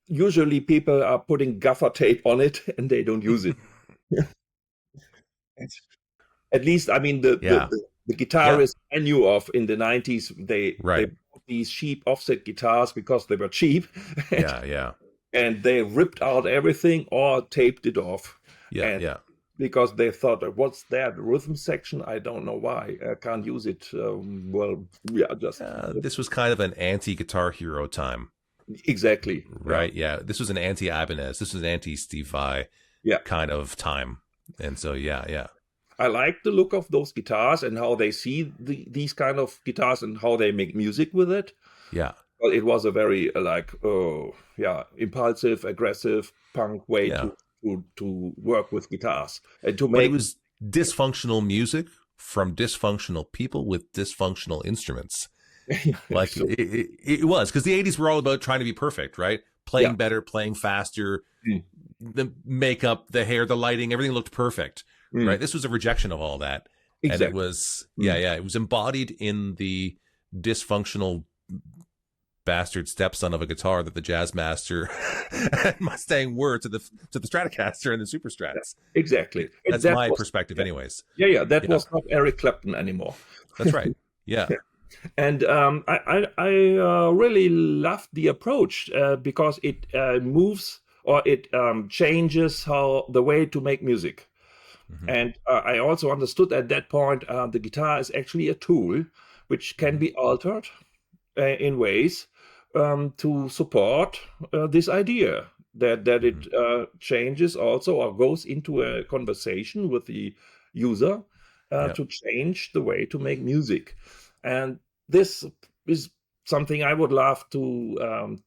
usually people are putting gaffer tape on it and they don't use it. At least, I mean, Yeah. the Yeah. guitarists I knew of in the 90s, they Right. bought these cheap offset guitars because they were cheap, Yeah. Yeah. and they ripped out everything or taped it off. Yeah. And Yeah. because they thought, what's that rhythm section? I don't know why. I can't use it. Well, yeah, just This was kind of an anti-Guitar Hero time. Exactly. right? Yeah, this was an anti-Ibanez. This was an anti-Steve Vai Yeah. kind of time. And so, yeah. I like the look of those guitars and how they see these kind of guitars and how they make music with it. Yeah. Well, it was a very impulsive, aggressive punk way Yeah. to work with guitars and to But make. it was dysfunctional music from dysfunctional people with dysfunctional instruments. Like So, it was, because the 80s were all about trying to be perfect, right? Playing yeah. better, playing faster, Mm. the makeup, the hair, the lighting, everything looked perfect, right? This was a rejection of all that. And Exactly. it was, it was embodied in the dysfunctional bastard stepson of a guitar that the Jazz Master and Mustang were to the Stratocaster and the Super Strats. Exactly. That's that my was, perspective, anyways. That was not Eric Clapton anymore. That's right. Yeah. And I really loved the approach because it moves or it changes the way to make music. And I also understood at that point the guitar is actually a tool which can be altered in ways to support this idea that it changes also or goes into a conversation with the user to change the way to make music. And this is something I would love to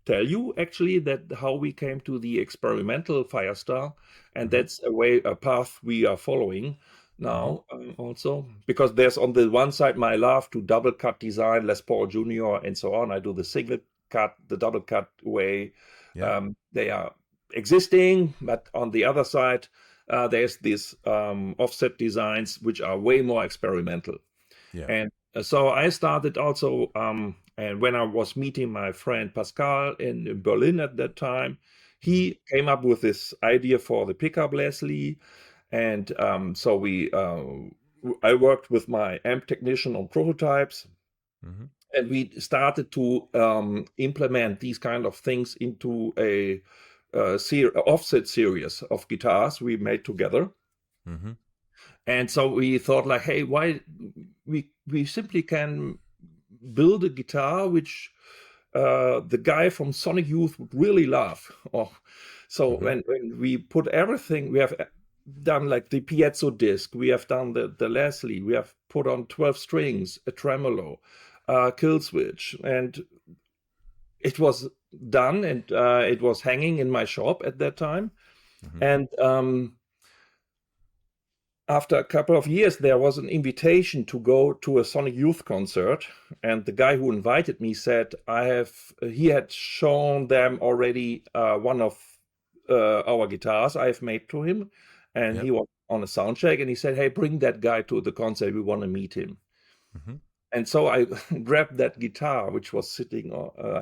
tell you, actually, that how we came to the experimental Firestar, and that's a path we are following now also, because there's on the one side my love to double cut design, Les Paul Jr. and so on. I do the single cut, the double cut way. They are existing, but on the other side, there's these offset designs which are way more experimental. And so I started also, and when I was meeting my friend Pascal in Berlin at that time, he came up with this idea for the pickup Leslie. And so I worked with my amp technician on prototypes, and we started to implement these kind of things into a offset series of guitars we made together. And so we thought, like, hey, why we simply can build a guitar which the guy from Sonic Youth would really love. So when we put everything, we have done like the piezo disc, we have done the Leslie, we have put on 12 strings, a tremolo, kill switch, and it was done, and it was hanging in my shop at that time. And after a couple of years, there was an invitation to go to a Sonic Youth concert, and the guy who invited me said he had shown them already one of our guitars I've made to him, and he was on a sound check, and he said, hey, bring that guy to the concert, we want to meet him. And so I grabbed that guitar, which was sitting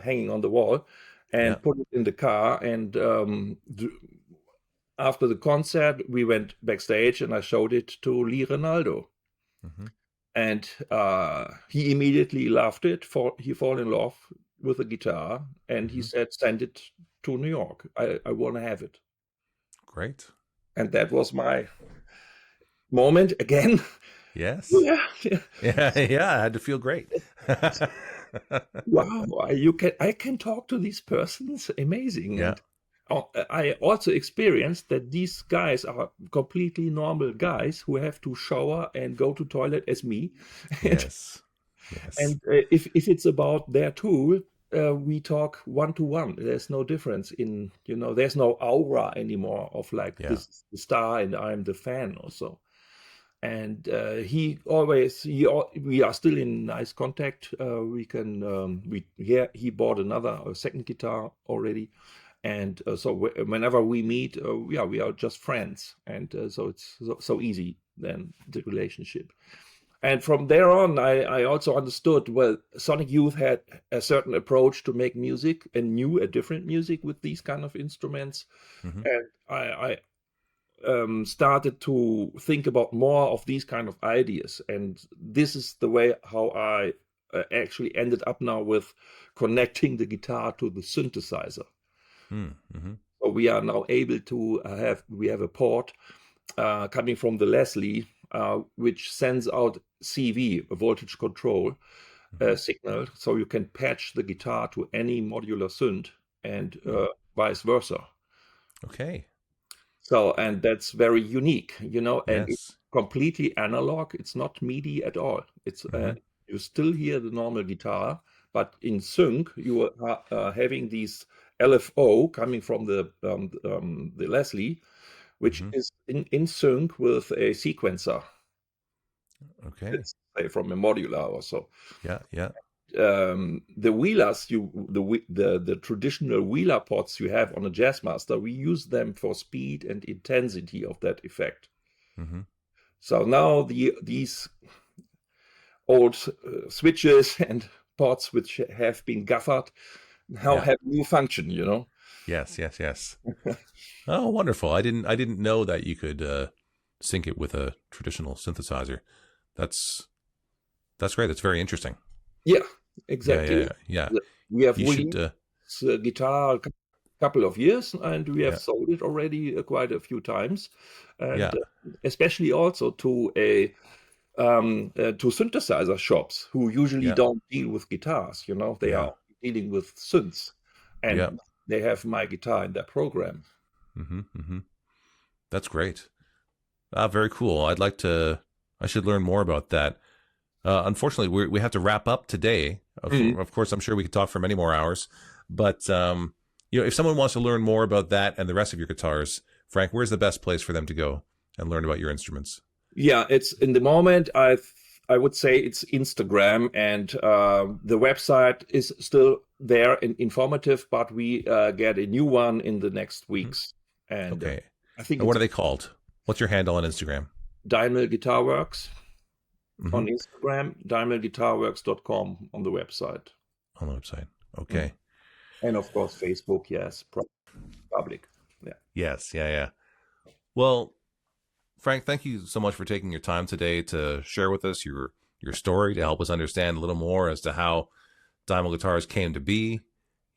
hanging on the wall, and put it in the car, and after the concert, we went backstage and I showed it to Lee Ronaldo. And he immediately loved it. He fell in love with the guitar, and he said, send it to New York. I want to have it. Great. And that was my moment again. Yes. Yeah. I had to feel great. Wow, I can talk to these persons. Amazing. Yeah. And I also experienced that these guys are completely normal guys who have to shower and go to toilet as me. Yes. And if it's about their tool, we talk one-to-one. There's no difference in, there's no aura anymore of like this is the star and I'm the fan or so. And we are still in nice contact. He bought a second guitar already. And so whenever we meet, we are just friends. And so it's so easy then, the relationship. And from there on, I also understood, well, Sonic Youth had a certain approach to make music and knew a different music with these kind of instruments. And I started to think about more of these kind of ideas. And this is the way how I actually ended up now with connecting the guitar to the synthesizer. So we are now able to have a port coming from the Leslie, which sends out CV, a voltage control, signal, so you can patch the guitar to any modular synth and vice versa. Okay. So, and that's very unique, and it's Yes. completely analog. It's not MIDI at all. It's you still hear the normal guitar, but in sync you are having these LFO coming from the Leslie, which is in sync with a sequencer. Okay. Let's say from a modular or so. Yeah. Yeah. The wheelers, the traditional wheeler pots you have on a Jazzmaster, we use them for speed and intensity of that effect. So now these old switches and pots which have been gaffered now have new function, Yes. Yes. Yes. Oh, wonderful! I didn't know that you could sync it with a traditional synthesizer. That's great. That's very interesting. Yeah, exactly. Yeah. We have You released guitar a couple of years, and we have Yeah. sold it already quite a few times, and Yeah. especially also to to synthesizer shops who usually Yeah. don't deal with guitars. They Yeah. are dealing with synths, and Yeah. they have my guitar in their program. That's great. Very cool. I should learn more about that. Unfortunately, we have to wrap up today. Of course, I'm sure we could talk for many more hours. But if someone wants to learn more about that and the rest of your guitars, Frank, where's the best place for them to go and learn about your instruments? Yeah, it's in the moment. I would say it's Instagram, and the website is still there and informative, but we get a new one in the next weeks. And Okay. I think And what are they called? What's your handle on Instagram? Deimel Guitar Works on Instagram, DeimelGuitarWorks.com on the website. On the website. Okay. And of course, Facebook, yes, public. Yeah. Yes. Yeah. Well, Frank, thank you so much for taking your time today to share with us your story, to help us understand a little more as to how Deimel Guitars came to be.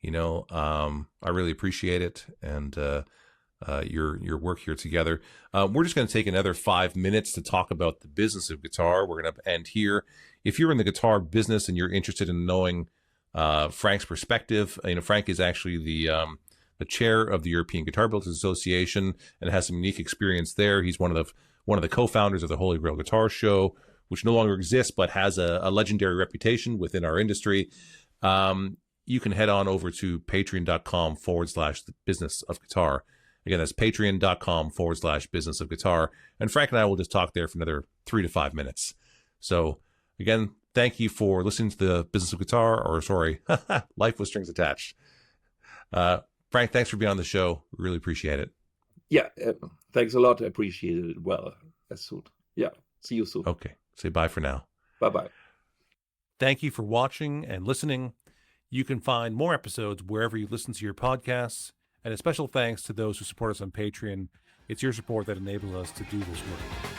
I really appreciate it, and your work here together. We're just going to take another 5 minutes to talk about the business of guitar. We're going to end here. If you're in the guitar business and you're interested in knowing Frank's perspective, Frank is actually the chair of the European Guitar Builders Association and has some unique experience there. He's one of the co-founders of the Holy Grail Guitar Show, which no longer exists but has a legendary reputation within our industry. You can head on over to patreon.com/the business of guitar. Again, that's patreon.com/business of guitar. And Frank and I will just talk there for another 3 to 5 minutes. So again, thank you for listening to the Business of Guitar, or sorry, Life with Strings Attached. Frank, thanks for being on the show. Really appreciate it. Yeah, thanks a lot. I appreciate it. Well, that's soon. Yeah, see you soon. Okay, say bye for now. Bye-bye. Thank you for watching and listening. You can find more episodes wherever you listen to your podcasts. And a special thanks to those who support us on Patreon. It's your support that enables us to do this work.